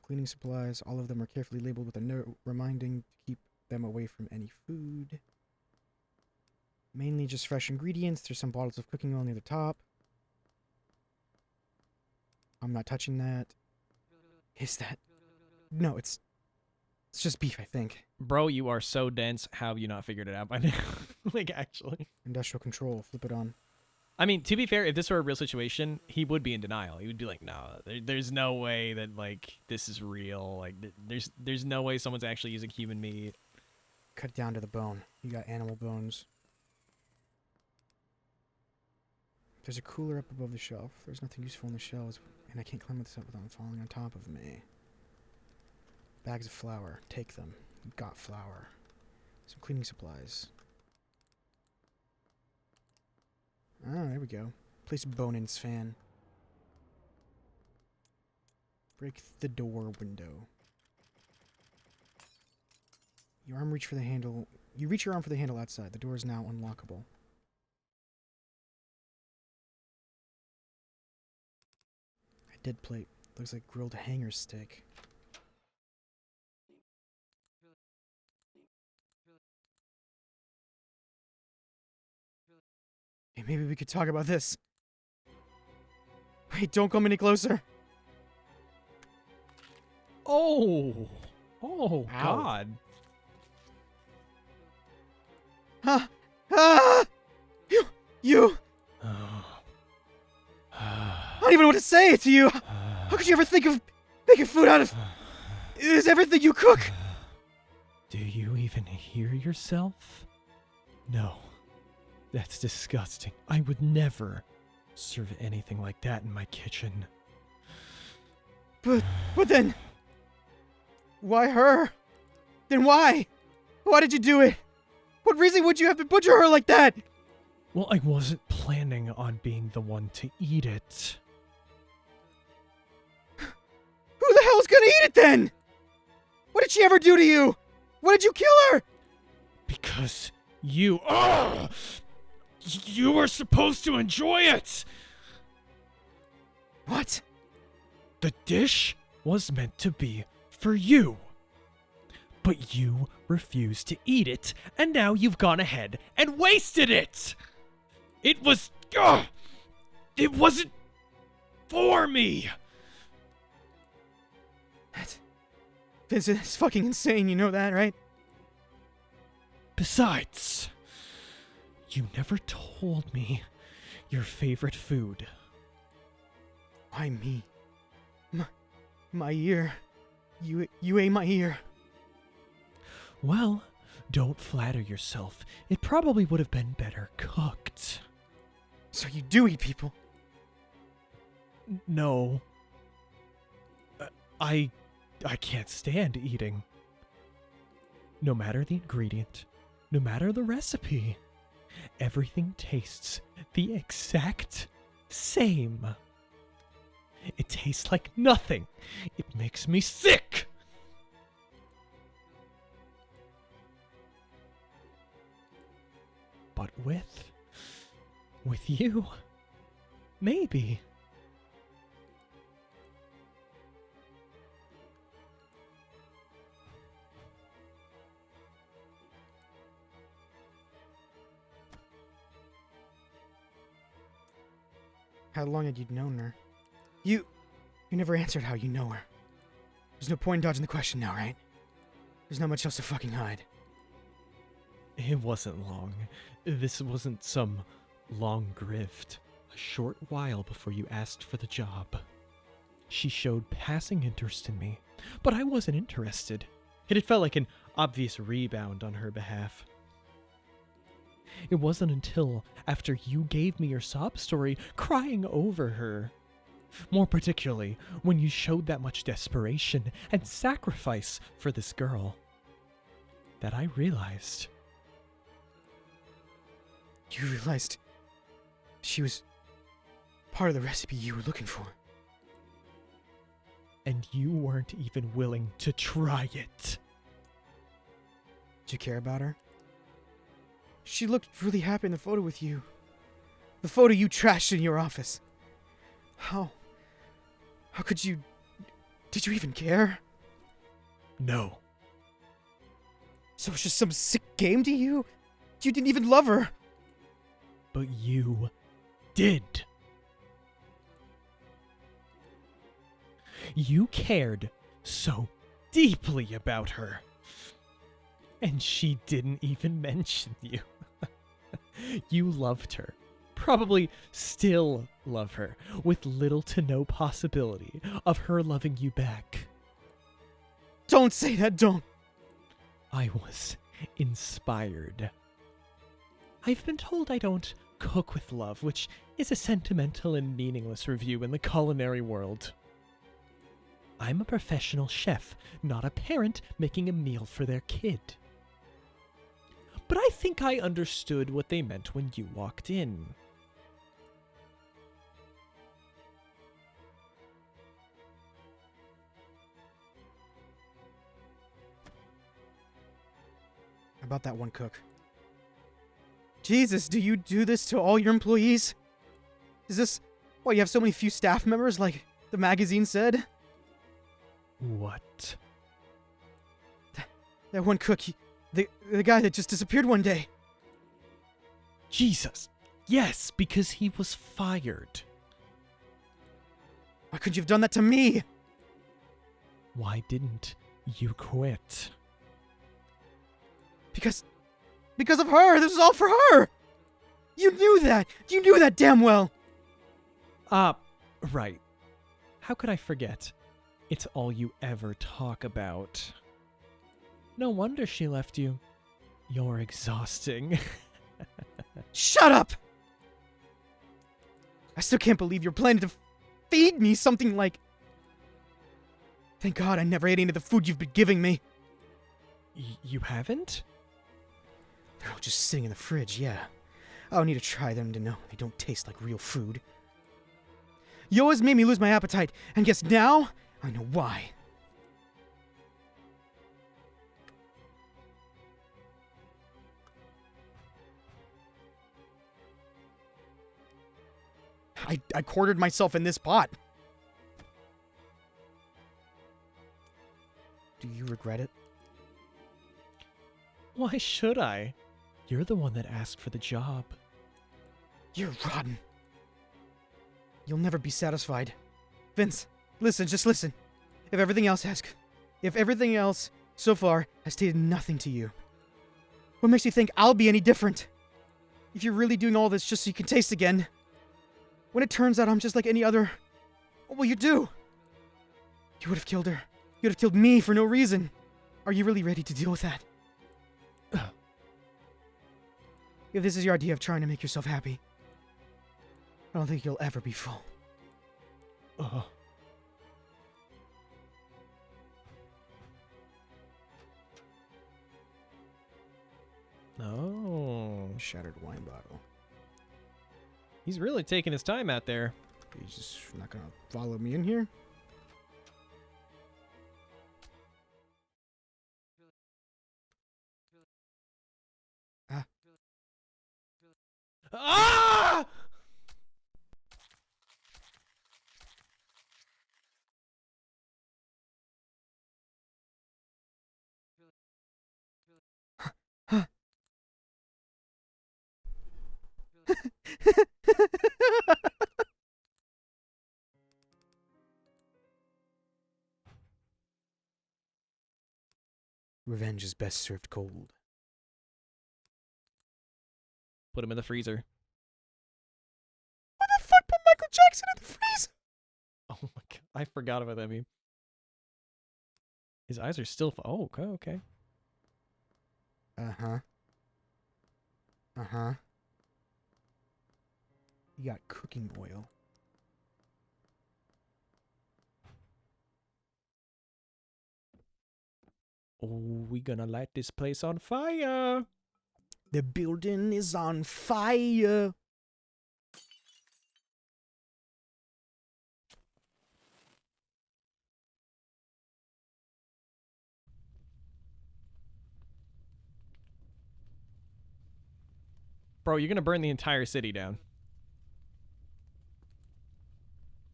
[SPEAKER 2] Cleaning supplies. All of them are carefully labeled with a note reminding to keep them away from any food. Mainly just fresh ingredients. There's some bottles of cooking oil near the top. I'm not touching that. Is that? No, it's just beef, I think.
[SPEAKER 1] Bro, you are so dense. How have you not figured it out by now? Like, actually.
[SPEAKER 2] Industrial control. Flip it on.
[SPEAKER 1] I mean, to be fair, if this were a real situation, he would be in denial. He would be like, no, there's no way that, like, this is real. Like, there's no way someone's actually using human meat.
[SPEAKER 2] Cut down to the bone. You got animal bones. There's a cooler up above the shelf. There's nothing useful in the shelves, and I can't climb this up without falling on top of me. Bags of flour. Take them. You got flour. Some cleaning supplies. Oh, there we go. Place a bone in its fan. Break the door window. Your arm reach for the handle. You reach your arm for the handle outside. The door is now unlockable. A dead plate. Looks like grilled hanger steak. Hey, maybe we could talk about this. Wait, don't come any closer.
[SPEAKER 1] Oh,
[SPEAKER 2] Ow.
[SPEAKER 1] God.
[SPEAKER 2] Huh? Ah! You! I don't even know what to say to you! How could you ever think of making food out of... Is everything you cook?
[SPEAKER 1] Do you even hear yourself? No. That's disgusting. I would never serve anything like that in my kitchen.
[SPEAKER 2] But then... Why her? Then why? Why did you do it? What reason would you have to butcher her like that?
[SPEAKER 1] Well, I wasn't planning on being the one to eat it.
[SPEAKER 2] Who the hell's gonna eat it then? What did she ever do to you? Why did you kill her?
[SPEAKER 1] Because you... Ugh! You were supposed to enjoy it!
[SPEAKER 2] What?
[SPEAKER 1] The dish was meant to be for you. But you refused to eat it, and now you've gone ahead and wasted it! It was... Ugh! It wasn't for me!
[SPEAKER 2] This is fucking insane, you know that, right?
[SPEAKER 1] Besides, you never told me your favorite food.
[SPEAKER 2] Why me? My ear. You ate my ear.
[SPEAKER 1] Well, don't flatter yourself. It probably would have been better cooked.
[SPEAKER 2] So you do eat people?
[SPEAKER 1] No. I can't stand eating. No matter the ingredient, no matter the recipe, everything tastes the exact same. It tastes like nothing. It makes me sick. But with you, maybe.
[SPEAKER 2] How long had you known her? You never answered how you know her. There's no point in dodging the question now, right? There's not much else to fucking hide.
[SPEAKER 1] It wasn't long. This wasn't some long grift. A short while before you asked for the job. She showed passing interest in me, but I wasn't interested. It had felt like an obvious rebound on her behalf. It wasn't until after you gave me your sob story crying over her, more particularly when you showed that much desperation and sacrifice for this girl, that I realized.
[SPEAKER 2] You realized she was part of the recipe you were looking for.
[SPEAKER 1] And you weren't even willing to try it.
[SPEAKER 2] Did you care about her? She looked really happy in the photo with you. The photo you trashed in your office. How could you... Did you even care?
[SPEAKER 1] No.
[SPEAKER 2] So it's just some sick game to you? You didn't even love her.
[SPEAKER 5] But you did. You cared so deeply about her. And she didn't even mention you. You loved her. Probably still love her, with little to no possibility of her loving you back.
[SPEAKER 2] Don't say that, don't.
[SPEAKER 5] I was inspired. I've been told I don't cook with love, which is a sentimental and meaningless review in the culinary world. I'm a professional chef, not a parent making a meal for their kid. But I think I understood what they meant when you walked in.
[SPEAKER 2] About that one cook. Jesus, do you do this to all your employees? Is this why you have so many few staff members, like the magazine said?
[SPEAKER 5] What?
[SPEAKER 2] That one cook, the guy that just disappeared one day.
[SPEAKER 5] Jesus. Yes, because he was fired.
[SPEAKER 2] Why couldn't you have done that to me?
[SPEAKER 5] Why didn't you quit?
[SPEAKER 2] Because of her. This is all for her. You knew that. You knew that damn well.
[SPEAKER 5] Right. How could I forget? It's all you ever talk about. No wonder she left you. You're exhausting.
[SPEAKER 2] Shut up! I still can't believe you're planning to feed me something like... Thank God I never ate any of the food you've been giving me.
[SPEAKER 5] You haven't?
[SPEAKER 2] They're all just sitting in the fridge, yeah. I don't need to try them to know they don't taste like real food. You always made me lose my appetite, and guess now I know why. I quartered myself in this pot. Do you regret it?
[SPEAKER 5] Why should I? You're the one that asked for the job.
[SPEAKER 2] You're rotten. You'll never be satisfied. Vince, listen, just listen. If everything else so far has stated nothing to you, what makes you think I'll be any different? If you're really doing all this just so you can taste again, when it turns out I'm just like any other, what will you do? You would have killed her. You would have killed me for no reason. Are you really ready to deal with that? If this is your idea of trying to make yourself happy, I don't think you'll ever be full.
[SPEAKER 5] Oh.
[SPEAKER 2] Shattered wine bottle.
[SPEAKER 5] He's really taking his time out there.
[SPEAKER 2] He's just not gonna follow me in here?
[SPEAKER 5] Ah!
[SPEAKER 2] Revenge is best served cold.
[SPEAKER 5] Put him in the freezer.
[SPEAKER 2] What the fuck put Michael Jackson in the freezer?
[SPEAKER 5] Oh my god, I forgot about that meme. His eyes are still. Oh, okay, okay.
[SPEAKER 2] Uh-huh. Uh-huh. You got cooking oil.
[SPEAKER 5] Oh, we gonna light this place on fire.
[SPEAKER 2] The building is on fire.
[SPEAKER 1] Bro, you're gonna burn the entire city down.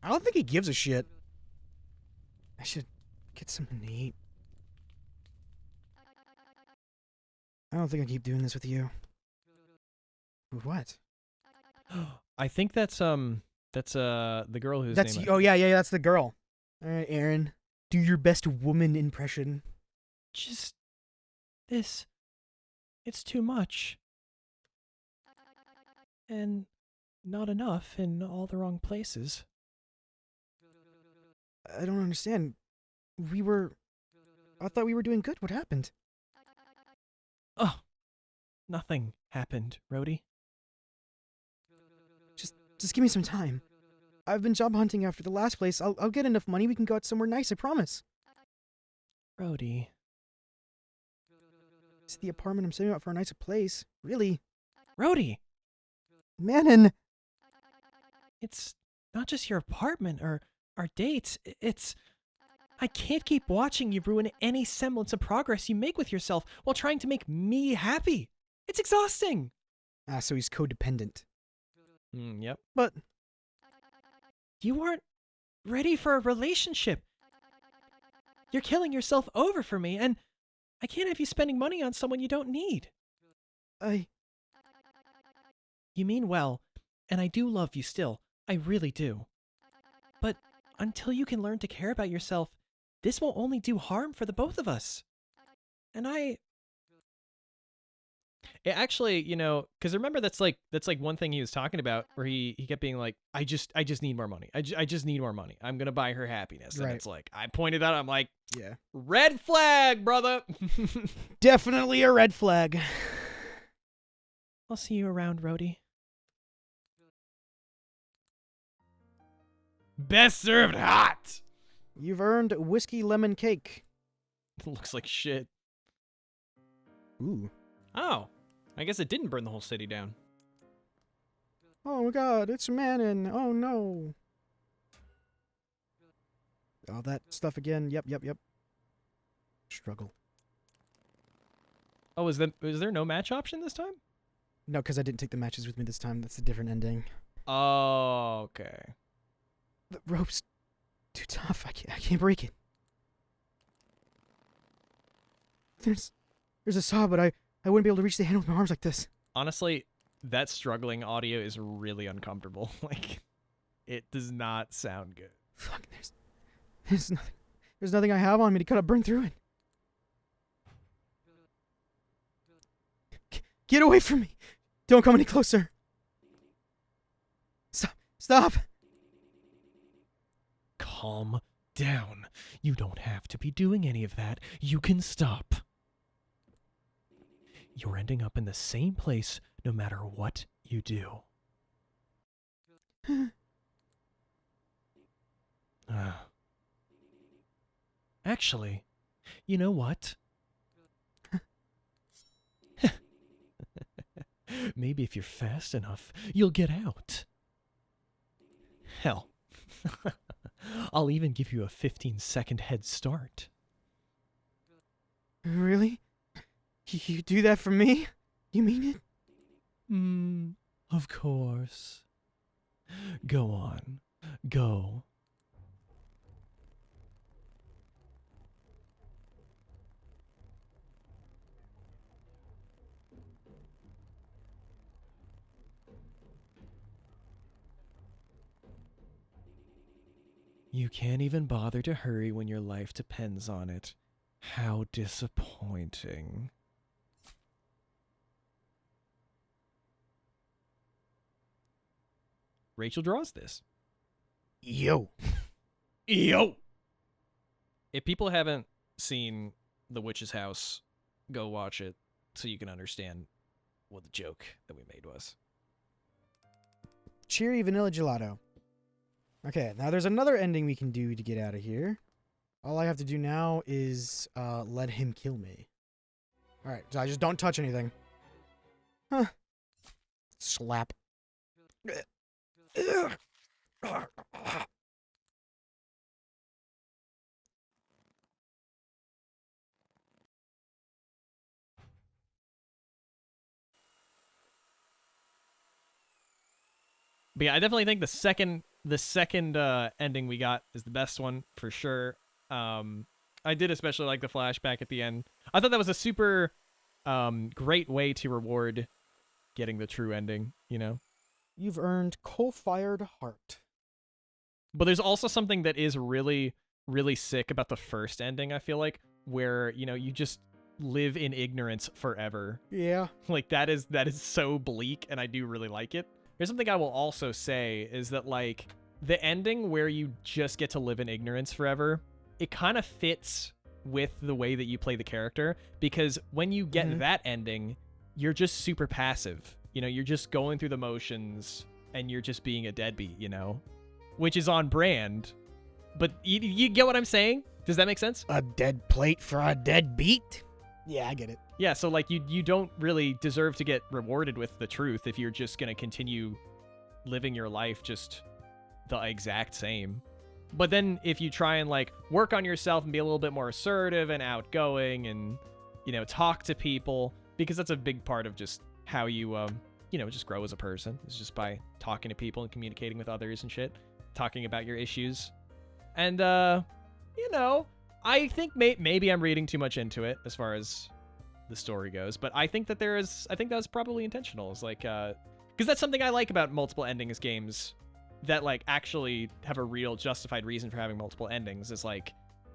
[SPEAKER 2] I don't think he gives a shit. I should get something to eat. I don't think I keep doing this with you. With what?
[SPEAKER 1] I think that's the girl whose
[SPEAKER 2] That's
[SPEAKER 1] name.
[SPEAKER 2] oh yeah, that's the girl. All right, Aaron, do your best woman impression.
[SPEAKER 1] Just this. It's too much. And not enough in all the wrong places.
[SPEAKER 2] I don't understand. I thought we were doing good. What happened?
[SPEAKER 1] Oh, nothing happened, Rhodey.
[SPEAKER 2] Just give me some time. I've been job hunting after the last place. I'll get enough money. We can go out somewhere nice. I promise.
[SPEAKER 1] Rhodey.
[SPEAKER 2] It's the apartment I'm saving up for a nicer place. Really,
[SPEAKER 1] Rhodey!
[SPEAKER 2] Manon.
[SPEAKER 1] It's not just your apartment or our dates. It's... I can't keep watching you ruin any semblance of progress you make with yourself while trying to make me happy. It's exhausting.
[SPEAKER 2] Ah, so he's codependent.
[SPEAKER 1] Yep.
[SPEAKER 2] But
[SPEAKER 1] You aren't ready for a relationship. You're killing yourself over for me, and I can't have you spending money on someone you don't need. You mean well, and I do love you still. I really do. But until you can learn to care about yourself, this will only do harm for the both of us. And it actually, you know, because remember that's like one thing he was talking about where he kept being like, I just need more money. I just need more money. I'm gonna buy her happiness. And
[SPEAKER 2] Right.
[SPEAKER 1] it's like I pointed out, I'm like,
[SPEAKER 2] yeah,
[SPEAKER 1] red flag, brother.
[SPEAKER 2] definitely a red flag.
[SPEAKER 1] I'll see you around, Rhodey. Best served hot.
[SPEAKER 2] You've earned whiskey lemon cake.
[SPEAKER 1] Looks like shit.
[SPEAKER 2] Ooh.
[SPEAKER 1] Oh, I guess it didn't burn the whole city down.
[SPEAKER 2] Oh my God, it's Manon. Oh no. All that stuff again. Yep. Struggle.
[SPEAKER 1] Oh, is there no match option this time?
[SPEAKER 2] No, because I didn't take the matches with me this time. That's a different ending.
[SPEAKER 1] Oh, okay.
[SPEAKER 2] The rope's too tough. I can't break it. There's a saw, but I wouldn't be able to reach the handle with my arms like this.
[SPEAKER 1] Honestly, that struggling audio is really uncomfortable. Like, it does not sound good.
[SPEAKER 2] Fuck, there's nothing I have on me to cut up, burn through it. Get away from me! Don't come any closer. Stop!
[SPEAKER 1] Calm down. You don't have to be doing any of that. You can stop. You're ending up in the same place no matter what you do. Actually, you know what? Maybe if you're fast enough, you'll get out. Hell, I'll even give you a 15-second head start.
[SPEAKER 2] Really? You do that for me? You mean it?
[SPEAKER 1] Of course. Go on. Go. You can't even bother to hurry when your life depends on it. How disappointing. Rachel draws this.
[SPEAKER 2] Yo.
[SPEAKER 1] Yo! If people haven't seen The Witch's House, go watch it so you can understand what the joke that we made was.
[SPEAKER 2] Cheery vanilla gelato. Okay, now there's another ending we can do to get out of here. All I have to do now is let him kill me. Alright, so I just don't touch anything. Huh. Slap.
[SPEAKER 1] But yeah, I definitely think the second ending we got is the best one for sure. I did especially like the flashback at the end. I thought that was a super great way to reward getting the true ending, you know?
[SPEAKER 2] You've earned coal-fired heart.
[SPEAKER 1] But there's also something that is really, really sick about the first ending, I feel like, where, you know, you just live in ignorance forever.
[SPEAKER 2] Yeah.
[SPEAKER 1] Like, that is so bleak, and I do really like it. There's something I will also say is that, like, the ending where you just get to live in ignorance forever, it kind of fits with the way that you play the character, because when you get that ending, you're just super passive. You know, you're just going through the motions, and you're just being a deadbeat, you know? Which is on brand. But you get what I'm saying? Does that make sense?
[SPEAKER 2] A dead plate for a dead beat? Yeah, I get it.
[SPEAKER 1] Yeah, so like you don't really deserve to get rewarded with the truth if you're just going to continue living your life just the exact same. But then if you try and like work on yourself and be a little bit more assertive and outgoing and, you know, talk to people, because that's a big part of just how you, you know, just grow as a person. It's just by talking to people and communicating with others and shit, talking about your issues. And, you know, I think maybe I'm reading too much into it as far as the story goes, but I think that I think that was probably intentional. It's like, because that's something I like about multiple endings games that like actually have a real justified reason for having multiple endings, is like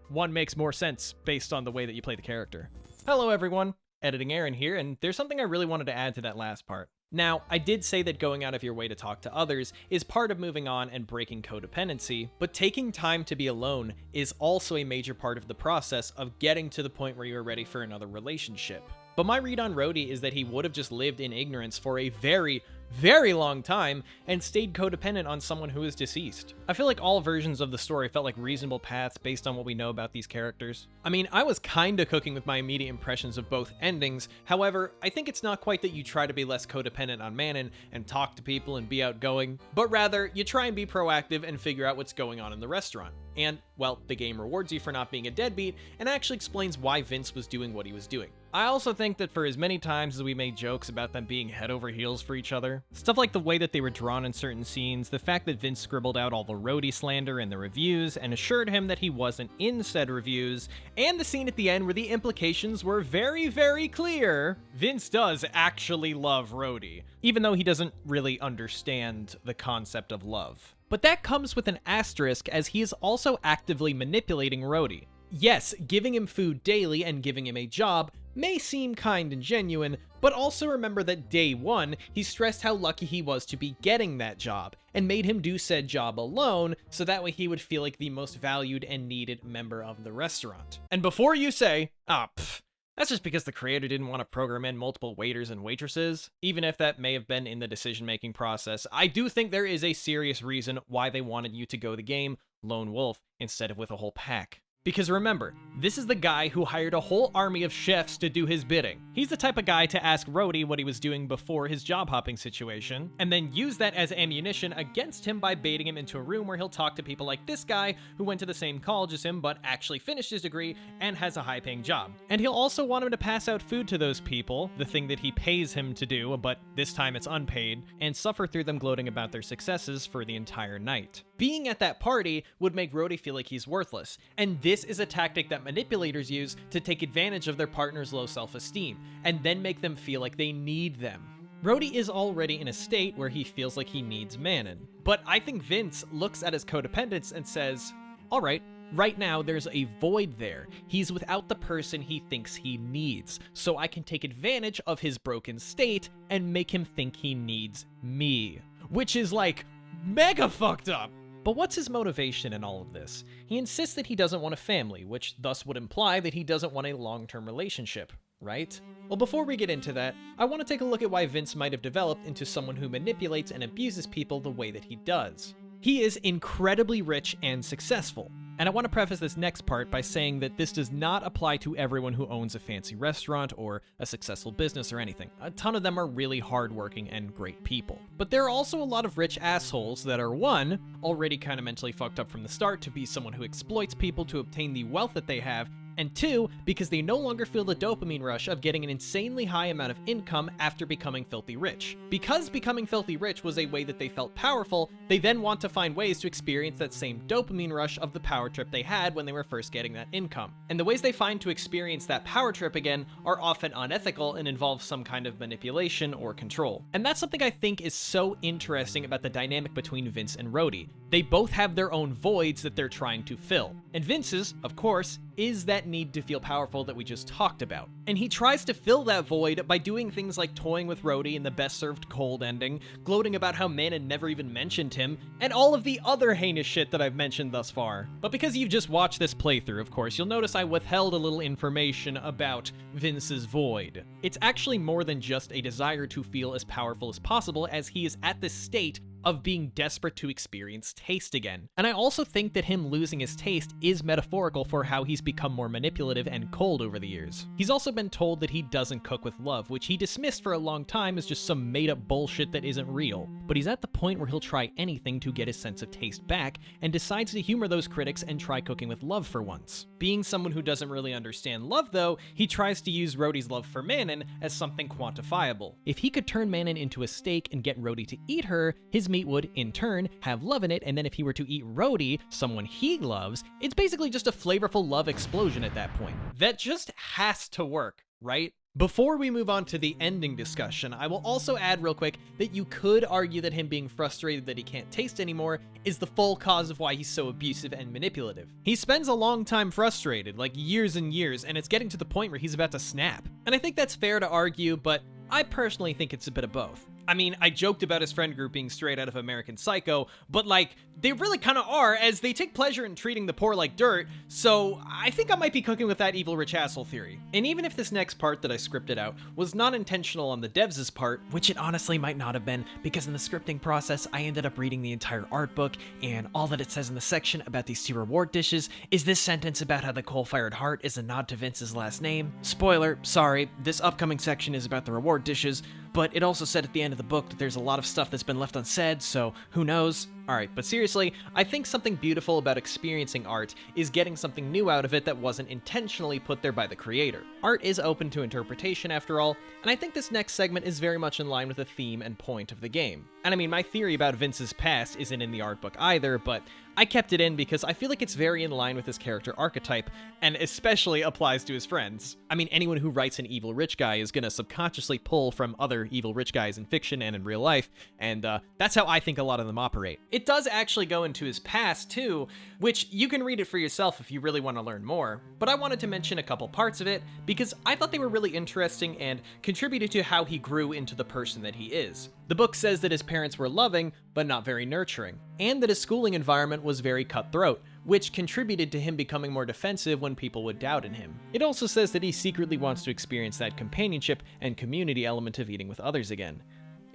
[SPEAKER 1] one makes more sense based on the way that you play the character. Hello everyone, Editing Aaron here, and there's something I really wanted to add to that last part. Now, I did say that going out of your way to talk to others is part of moving on and breaking codependency, but taking time to be alone is also a major part of the process of getting to the point where you're ready for another relationship. But my read on Rhodey is that he would have just lived in ignorance for a very, very long time and stayed codependent on someone who is deceased. I feel like all versions of the story felt like reasonable paths based on what we know about these characters. I mean, I was kinda cooking with my immediate impressions of both endings. However, I think it's not quite that you try to be less codependent on Manon and talk to people and be outgoing, but rather you try and be proactive and figure out what's going on in the restaurant. And, well, the game rewards you for not being a deadbeat and actually explains why Vince was doing what he was doing. I also think that for as many times as we made jokes about them being head over heels for each other, stuff like the way that they were drawn in certain scenes, the fact that Vince scribbled out all the Rhodey slander in the reviews and assured him that he wasn't in said reviews, and the scene at the end where the implications were very, very clear, Vince does actually love Rhodey, even though he doesn't really understand the concept of love. But that comes with an asterisk, as he is also actively manipulating Rhodey. Yes, giving him food daily and giving him a job may seem kind and genuine, but also remember that day one, he stressed how lucky he was to be getting that job, and made him do said job alone, so that way he would feel like the most valued and needed member of the restaurant. And before you say, that's just because the creator didn't want to program in multiple waiters and waitresses, even if that may have been in the decision-making process, I do think there is a serious reason why they wanted you to go the game lone wolf instead of with a whole pack. Because remember, this is the guy who hired a whole army of chefs to do his bidding. He's the type of guy to ask Rhodey what he was doing before his job hopping situation, and then use that as ammunition against him by baiting him into a room where he'll talk to people like this guy who went to the same college as him but actually finished his degree and has a high-paying job. And he'll also want him to pass out food to those people, the thing that he pays him to do, but this time it's unpaid, and suffer through them gloating about their successes for the entire night. Being at that party would make Rhodey feel like he's worthless, and this is a tactic that manipulators use to take advantage of their partner's low self-esteem, and then make them feel like they need them. Rhodey is already in a state where he feels like he needs Manon, but I think Vince looks at his codependence and says, alright, right now there's a void there. He's without the person he thinks he needs, so I can take advantage of his broken state and make him think he needs me. Which is like, mega fucked up! But what's his motivation in all of this? He insists that he doesn't want a family, which thus would imply that he doesn't want a long-term relationship, right? Well, before we get into that, I want to take a look at why Vince might have developed into someone who manipulates and abuses people the way that he does. He is incredibly rich and successful. And I want to preface this next part by saying that this does not apply to everyone who owns a fancy restaurant or a successful business or anything. A ton of them are really hardworking and great people. But there are also a lot of rich assholes that are, one, already kind of mentally fucked up from the start to be someone who exploits people to obtain the wealth that they have,
[SPEAKER 5] and 2, because they no longer feel the dopamine rush of getting an insanely high amount of income after becoming filthy rich. Because becoming filthy rich was a way that they felt powerful, they then want to find ways to experience that same dopamine rush of the power trip they had when they were first getting that income. And the ways they find to experience that power trip again are often unethical and involve some kind of manipulation or control. And that's something I think is so interesting about the dynamic between Vince and Rhodey. They both have their own voids that they're trying to fill. And Vince's, of course, is that need to feel powerful that we just talked about. And he tries to fill that void by doing things like toying with Rhodey in the best served cold ending, gloating about how Manon never even mentioned him, and all of the other heinous shit that I've mentioned thus far. But because you've just watched this playthrough, of course, you'll notice I withheld a little information about Vince's void. It's actually more than just a desire to feel as powerful as possible, as he is at this state of being desperate to experience taste again. And I also think that him losing his taste is metaphorical for how he's become more manipulative and cold over the years. He's also been told that he doesn't cook with love, which he dismissed for a long time as just some made-up bullshit that isn't real. But he's at the point where he'll try anything to get his sense of taste back, and decides to humor those critics and try cooking with love for once. Being someone who doesn't really understand love, though, he tries to use Rhodey's love for Manon as something quantifiable. If he could turn Manon into a steak and get Rhodey to eat her, his meat would, in turn, have love in it, and then if he were to eat Rhodey, someone he loves, it's basically just a flavorful love explosion at that point. That just has to work, right? Before we move on to the ending discussion, I will also add real quick that you could argue that him being frustrated that he can't taste anymore is the full cause of why he's so abusive and manipulative. He spends a long time frustrated, like years and years, and it's getting to the point where he's about to snap. And I think that's fair to argue, but I personally think it's a bit of both. I mean, I joked about his friend group being straight out of American Psycho, but like, they really kind of are, as they take pleasure in treating the poor like dirt, so I think I might be cooking with that evil rich asshole theory. And even if this next part that I scripted out was not intentional on the devs' part, which it honestly might not have been, because in the scripting process, I ended up reading the entire art book, and all that it says in the section about these 2 reward dishes is this sentence about how the coal-fired heart is a nod to Vince's last name. Spoiler, sorry, this upcoming section is about the reward dishes, but it also said at the end of the book that there's a lot of stuff that's been left unsaid, so who knows? Alright, but seriously, I think something beautiful about experiencing art is getting something new out of it that wasn't intentionally put there by the creator. Art is open to interpretation after all, and I think this next segment is very much in line with the theme and point of the game. And I mean, my theory about Vince's past isn't in the art book either, but I kept it in because I feel like it's very in line with his character archetype, and especially applies to his friends. I mean, anyone who writes an evil rich guy is gonna subconsciously pull from other evil rich guys in fiction and in real life, and that's how I think a lot of them operate. It does actually go into his past too, which you can read it for yourself if you really want to learn more, but I wanted to mention a couple parts of it because I thought they were really interesting and contributed to how he grew into the person that he is. The book says that his parents were loving, but not very nurturing, and that his schooling environment was very cutthroat, which contributed to him becoming more defensive when people would doubt in him. It also says that he secretly wants to experience that companionship and community element of eating with others again.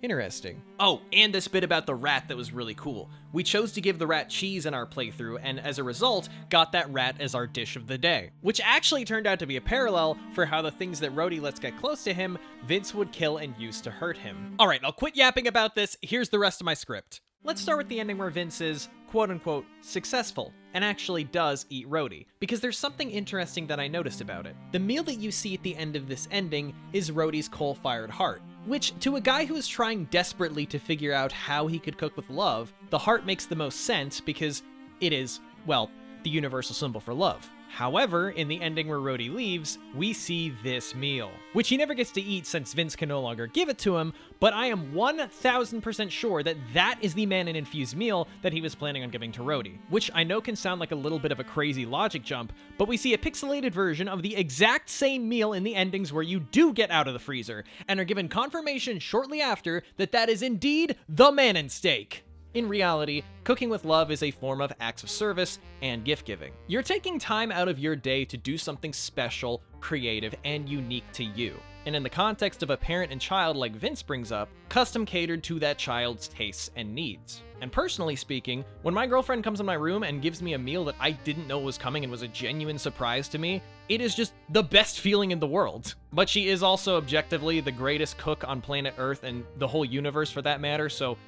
[SPEAKER 5] Interesting. Oh, and this bit about the rat that was really cool. We chose to give the rat cheese in our playthrough, and as a result, got that rat as our dish of the day. Which actually turned out to be a parallel for how the things that Rhodey lets get close to him, Vince would kill and use to hurt him. Alright, I'll quit yapping about this, here's the rest of my script. Let's start with the ending where Vince is, quote-unquote, successful, and actually does eat Rhodey, because there's something interesting that I noticed about it. The meal that you see at the end of this ending is Rhodey's coal-fired heart, which, to a guy who is trying desperately to figure out how he could cook with love, the heart makes the most sense because it is, well, the universal symbol for love. However, in the ending where Rhodey leaves, we see this meal, which he never gets to eat since Vince can no longer give it to him, but I am 1000% sure that that is the Manon-infused meal that he was planning on giving to Rhodey, which I know can sound like a little bit of a crazy logic jump, but we see a pixelated version of the exact same meal in the endings where you do get out of the freezer, and are given confirmation shortly after that that is indeed the Manon steak. In reality, cooking with love is a form of acts of service and gift-giving. You're taking time out of your day to do something special, creative, and unique to you. And in the context of a parent and child like Vince brings up, custom catered to that child's tastes and needs. And personally speaking, when my girlfriend comes in my room and gives me a meal that I didn't know was coming and was a genuine surprise to me, it is just the best feeling in the world. But she is also objectively the greatest cook on planet Earth and the whole universe for that matter, so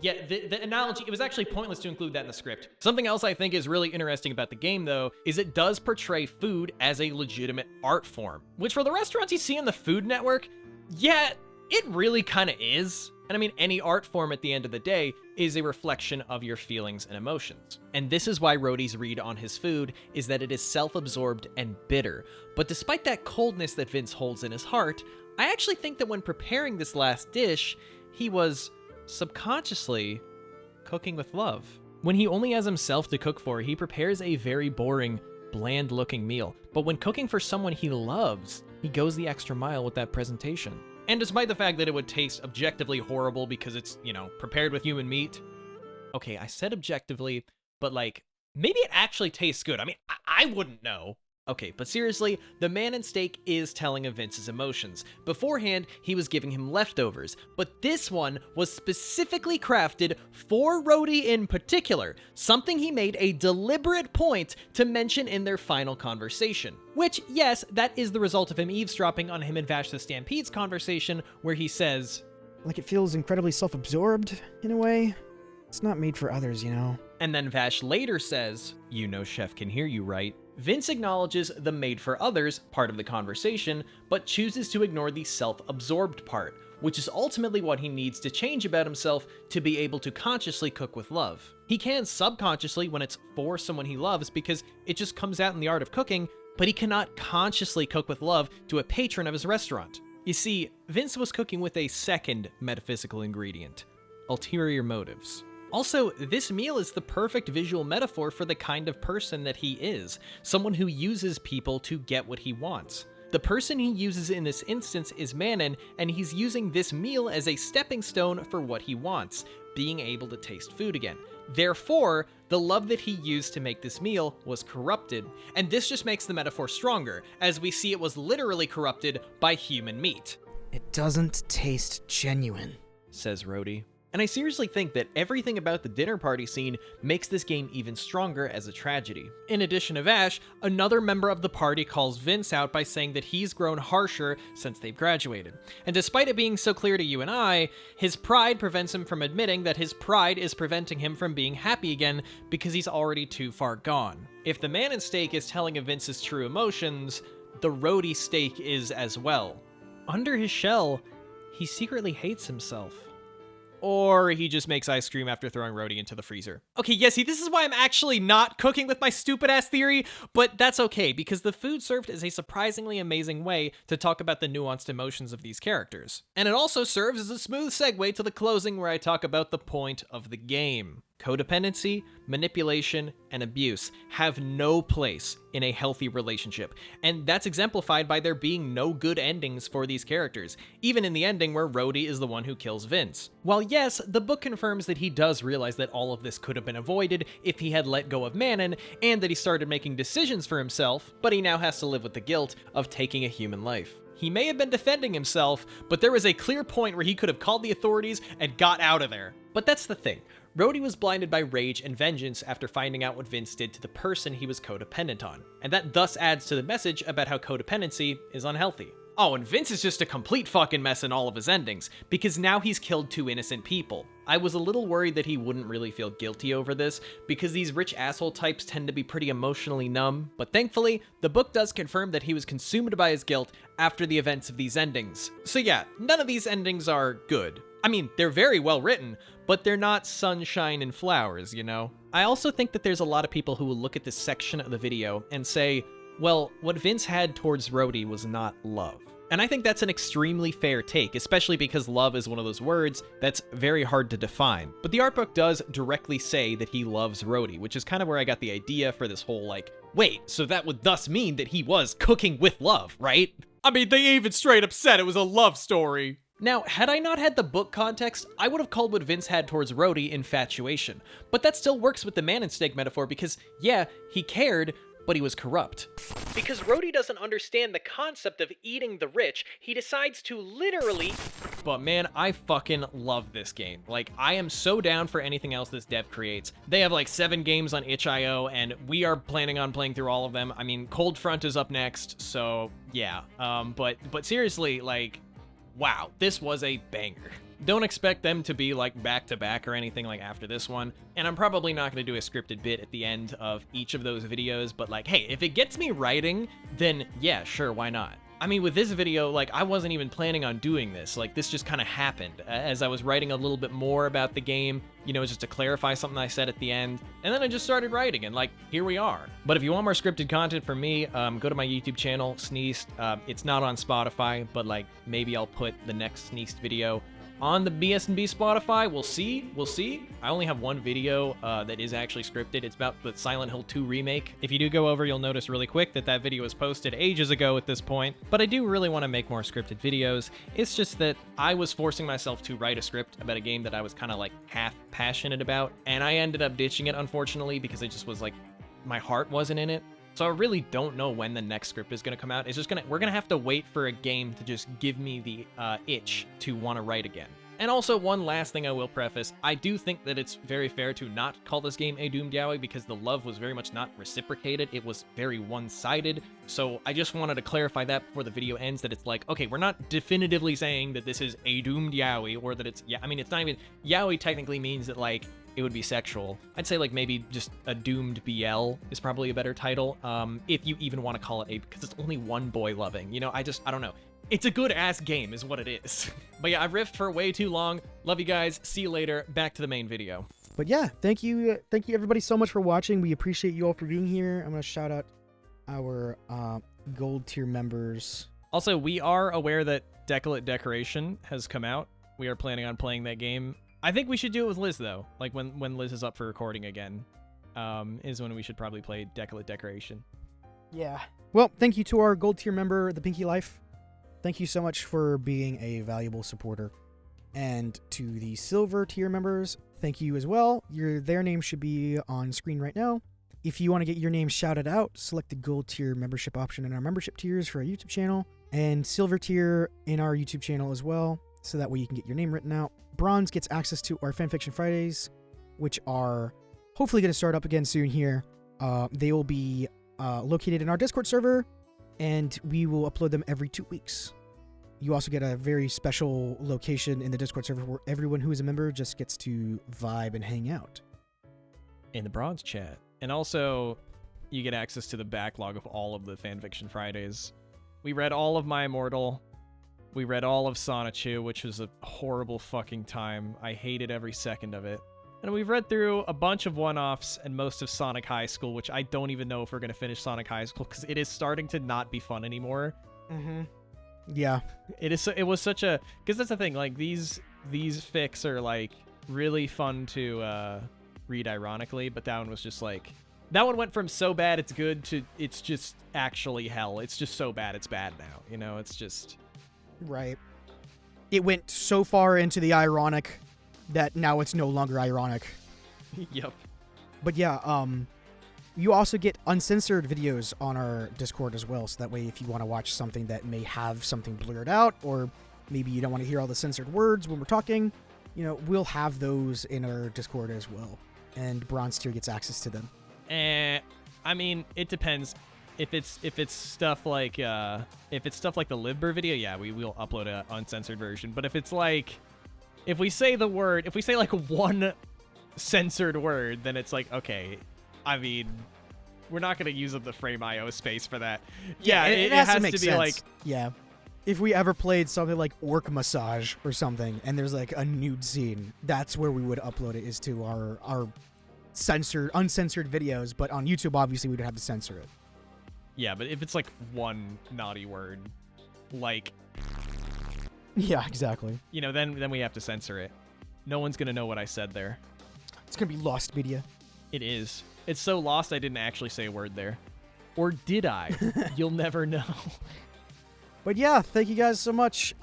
[SPEAKER 1] Yeah, the analogy, it was actually pointless to include that in the script. Something else I think is really interesting about the game, though, is it does portray food as a legitimate art form, which for the restaurants you see on the Food Network, yeah, it really kind of is. And I mean, any art form at the end of the day is a reflection of your feelings and emotions. And this is why Rhodey's read on his food is that it is self-absorbed and bitter. But despite that coldness that Vince holds in his heart, I actually think that when preparing this last dish, he was subconsciously cooking with love. When he only has himself to cook for, he prepares a very boring, bland-looking meal. But when cooking for someone he loves, he goes the extra mile with that presentation. And despite the fact that it would taste objectively horrible because it's, you know, prepared with human meat. Okay, I said objectively, but like, maybe it actually tastes good. I mean, I wouldn't know. Okay, but seriously, the man in steak is telling of Vince's emotions. Beforehand, he was giving him leftovers, but this one was specifically crafted for Rhodey in particular, something he made a deliberate point to mention in their final conversation. Which, yes, that is the result of him eavesdropping on him and Vash the Stampede's conversation, where he says,
[SPEAKER 2] Like it feels incredibly self-absorbed, in a way. It's not made for others, you know?
[SPEAKER 1] And then Vash later says, "You know Chef can hear you, right?" Vince acknowledges the made for others part of the conversation, but chooses to ignore the self-absorbed part, which is ultimately what he needs to change about himself to be able to consciously cook with love. He can subconsciously when it's for someone he loves because it just comes out in the art of cooking, but he cannot consciously cook with love to a patron of his restaurant. You see, Vince was cooking with a second metaphysical ingredient: ulterior motives. Also, this meal is the perfect visual metaphor for the kind of person that he is, someone who uses people to get what he wants. The person he uses in this instance is Manon, and he's using this meal as a stepping stone for what he wants, being able to taste food again. Therefore, the love that he used to make this meal was corrupted, and this just makes the metaphor stronger, as we see it was literally corrupted by human meat.
[SPEAKER 2] It doesn't taste genuine,
[SPEAKER 1] says Rhodey. And I seriously think that everything about the dinner party scene makes this game even stronger as a tragedy. In addition to Vash, another member of the party calls Vince out by saying that he's grown harsher since they've graduated. And despite it being so clear to you and I, his pride prevents him from admitting that his pride is preventing him from being happy again because he's already too far gone. If the man in steak is telling of Vince's true emotions, the Rhodey steak is as well. Under his shell, he secretly hates himself. Or he just makes ice cream after throwing Rhodey into the freezer. Okay, yeah, see, this is why I'm actually not cooking with my stupid-ass theory, but that's okay, because the food served is a surprisingly amazing way to talk about the nuanced emotions of these characters. And it also serves as a smooth segue to the closing where I talk about the point of the game. Codependency, manipulation, and abuse have no place in a healthy relationship, and that's exemplified by there being no good endings for these characters, even in the ending where Rhodey is the one who kills Vince. While yes, the book confirms that he does realize that all of this could have been avoided if he had let go of Manon, and that he started making decisions for himself, but he now has to live with the guilt of taking a human life. He may have been defending himself, but there was a clear point where he could have called the authorities and got out of there. But that's the thing. Rhodey was blinded by rage and vengeance after finding out what Vince did to the person he was codependent on, and that thus adds to the message about how codependency is unhealthy. Oh, and Vince is just a complete fucking mess in all of his endings, because now he's killed 2 innocent people. I was a little worried that he wouldn't really feel guilty over this, because these rich asshole types tend to be pretty emotionally numb, but thankfully, the book does confirm that he was consumed by his guilt after the events of these endings. So yeah, none of these endings are good. I mean, they're very well written, but they're not sunshine and flowers, you know? I also think that there's a lot of people who will look at this section of the video and say, well, what Vince had towards Rhodey was not love. And I think that's an extremely fair take, especially because love is one of those words that's very hard to define. But the art book does directly say that he loves Rhodey, which is kind of where I got the idea for this whole like, wait, so that would thus mean that he was cooking with love, right? I mean, they even straight up said it was a love story. Now, had I not had the book context, I would have called what Vince had towards Rhodey infatuation. But that still works with the man and steak metaphor because, yeah, he cared, but he was corrupt. Because Rhodey doesn't understand the concept of eating the rich, he decides to literally... But man, I fucking love this game. Like, I am so down for anything else this dev creates. They have like 7 games on itch.io, and we are planning on playing through all of them. I mean, Cold Front is up next, so yeah. But seriously, like... wow, this was a banger. Don't expect them to be like back to back or anything like after this one. And I'm probably not going to do a scripted bit at the end of each of those videos, but like, hey, if it gets me writing, then yeah, sure, why not? I mean, with this video, like, I wasn't even planning on doing this. Like, this just kind of happened as I was writing a little bit more about the game, you know, just to clarify something I said at the end. And then I just started writing, and, like, here we are. But if you want more scripted content from me, go to my YouTube channel, Sneezed. It's not on Spotify, but, like, maybe I'll put the next Sneezed video on the BSNB Spotify. We'll see. I only have one video that is actually scripted. It's about the Silent Hill 2 remake. If you do go over, you'll notice really quick that that video was posted ages ago at this point. But I do really want to make more scripted videos. It's just that I was forcing myself to write a script about a game that I was kind of like half passionate about, and I ended up ditching it, unfortunately, because it just was like, my heart wasn't in it. So I really don't know when the next script is going to come out. It's just we're going to have to wait for a game to just give me the itch to want to write again. And also, one last thing I will preface, I do think that it's very fair to not call this game a doomed yaoi because the love was very much not reciprocated. It was very one-sided. So I just wanted to clarify that before the video ends, that it's like, okay, we're not definitively saying that this is a doomed yaoi, or that it's, yeah, I mean, it's not even, yaoi technically means that, like, it would be sexual. I'd say, like, maybe just a doomed BL is probably a better title, if you even want to call it a, because it's only one boy loving, you know, I don't know. It's a good-ass game is what it is. But yeah, I've riffed for way too long. Love you guys. See you later. Back to the main video.
[SPEAKER 2] But yeah, thank you everybody so much for watching. We appreciate you all for being here. I'm gonna shout out our gold tier members.
[SPEAKER 1] Also, we are aware that Decolate Decoration has come out. We are planning on playing that game. I think we should do it with Liz, though. Like, when Liz is up for recording again, is when we should probably play Decolate Decoration.
[SPEAKER 2] Yeah. Well, thank you to our gold tier member, The Pinky Life. Thank you so much for being a valuable supporter. And to the silver tier members, thank you as well. Their name should be on screen right now. If you want to get your name shouted out, select the gold tier membership option in our membership tiers for our YouTube channel, and silver tier in our YouTube channel as well, so that way you can get your name written out. Bronze gets access to our Fanfiction Fridays, which are hopefully going to start up again soon here. They will be located in our Discord server, and we will upload them every 2 weeks. You also get a very special location in the Discord server where everyone who is a member just gets to vibe and hang out.
[SPEAKER 1] In the Bronze chat. And also, you get access to the backlog of all of the Fanfiction Fridays. We read all of My Immortal. We read all of Sonichu, which was a horrible fucking time. I hated every second of it. And we've read through a bunch of one-offs and most of Sonic High School, which I don't even know if we're going to finish Sonic High School, because it is starting to not be fun anymore.
[SPEAKER 2] Mm-hmm. Yeah.
[SPEAKER 1] It was such a... Because that's the thing, like, these fics are, like, really fun to read ironically, but that one was just, like... That one went from so bad it's good to it's just actually hell. It's just so bad it's bad now, you know? It's just...
[SPEAKER 2] Right. It went so far into the ironic that now it's no longer ironic.
[SPEAKER 1] Yep.
[SPEAKER 2] But yeah, you also get uncensored videos on our Discord as well, so that way if you want to watch something that may have something blurred out, or maybe you don't want to hear all the censored words when we're talking, you know, we'll have those in our Discord as well. And Bronze tier gets access to them.
[SPEAKER 1] I mean, it depends. If it's stuff like the Libber video, yeah, we will upload a uncensored version. But if it's like, if we say like one censored word, then it's like, okay, I mean, we're not gonna use up the frame IO space for that. Yeah, it has to be
[SPEAKER 2] sense.
[SPEAKER 1] like,
[SPEAKER 2] yeah. If we ever played something like Orc Massage or something, and there's like a nude scene, that's where we would upload it, is to our uncensored videos. But on YouTube, obviously, we'd have to censor it.
[SPEAKER 1] Yeah, but if it's like one naughty word, like,
[SPEAKER 2] yeah, exactly.
[SPEAKER 1] you know, then we have to censor it. No one's gonna know what I said there.
[SPEAKER 2] It's gonna be lost media.
[SPEAKER 1] It is. It's so lost I didn't actually say a word there. Or did I? You'll never know.
[SPEAKER 2] But yeah, thank you guys so much.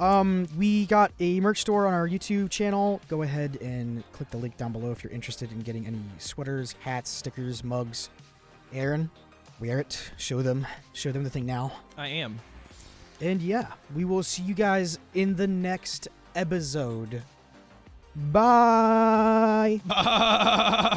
[SPEAKER 2] We got a merch store on our YouTube channel. Go ahead and click the link down below if you're interested in getting any sweaters, hats, stickers, mugs. Aaron, wear it. Show them the thing now.
[SPEAKER 1] I am.
[SPEAKER 2] And yeah, we will see you guys in the next episode. Bye.
[SPEAKER 1] Bye.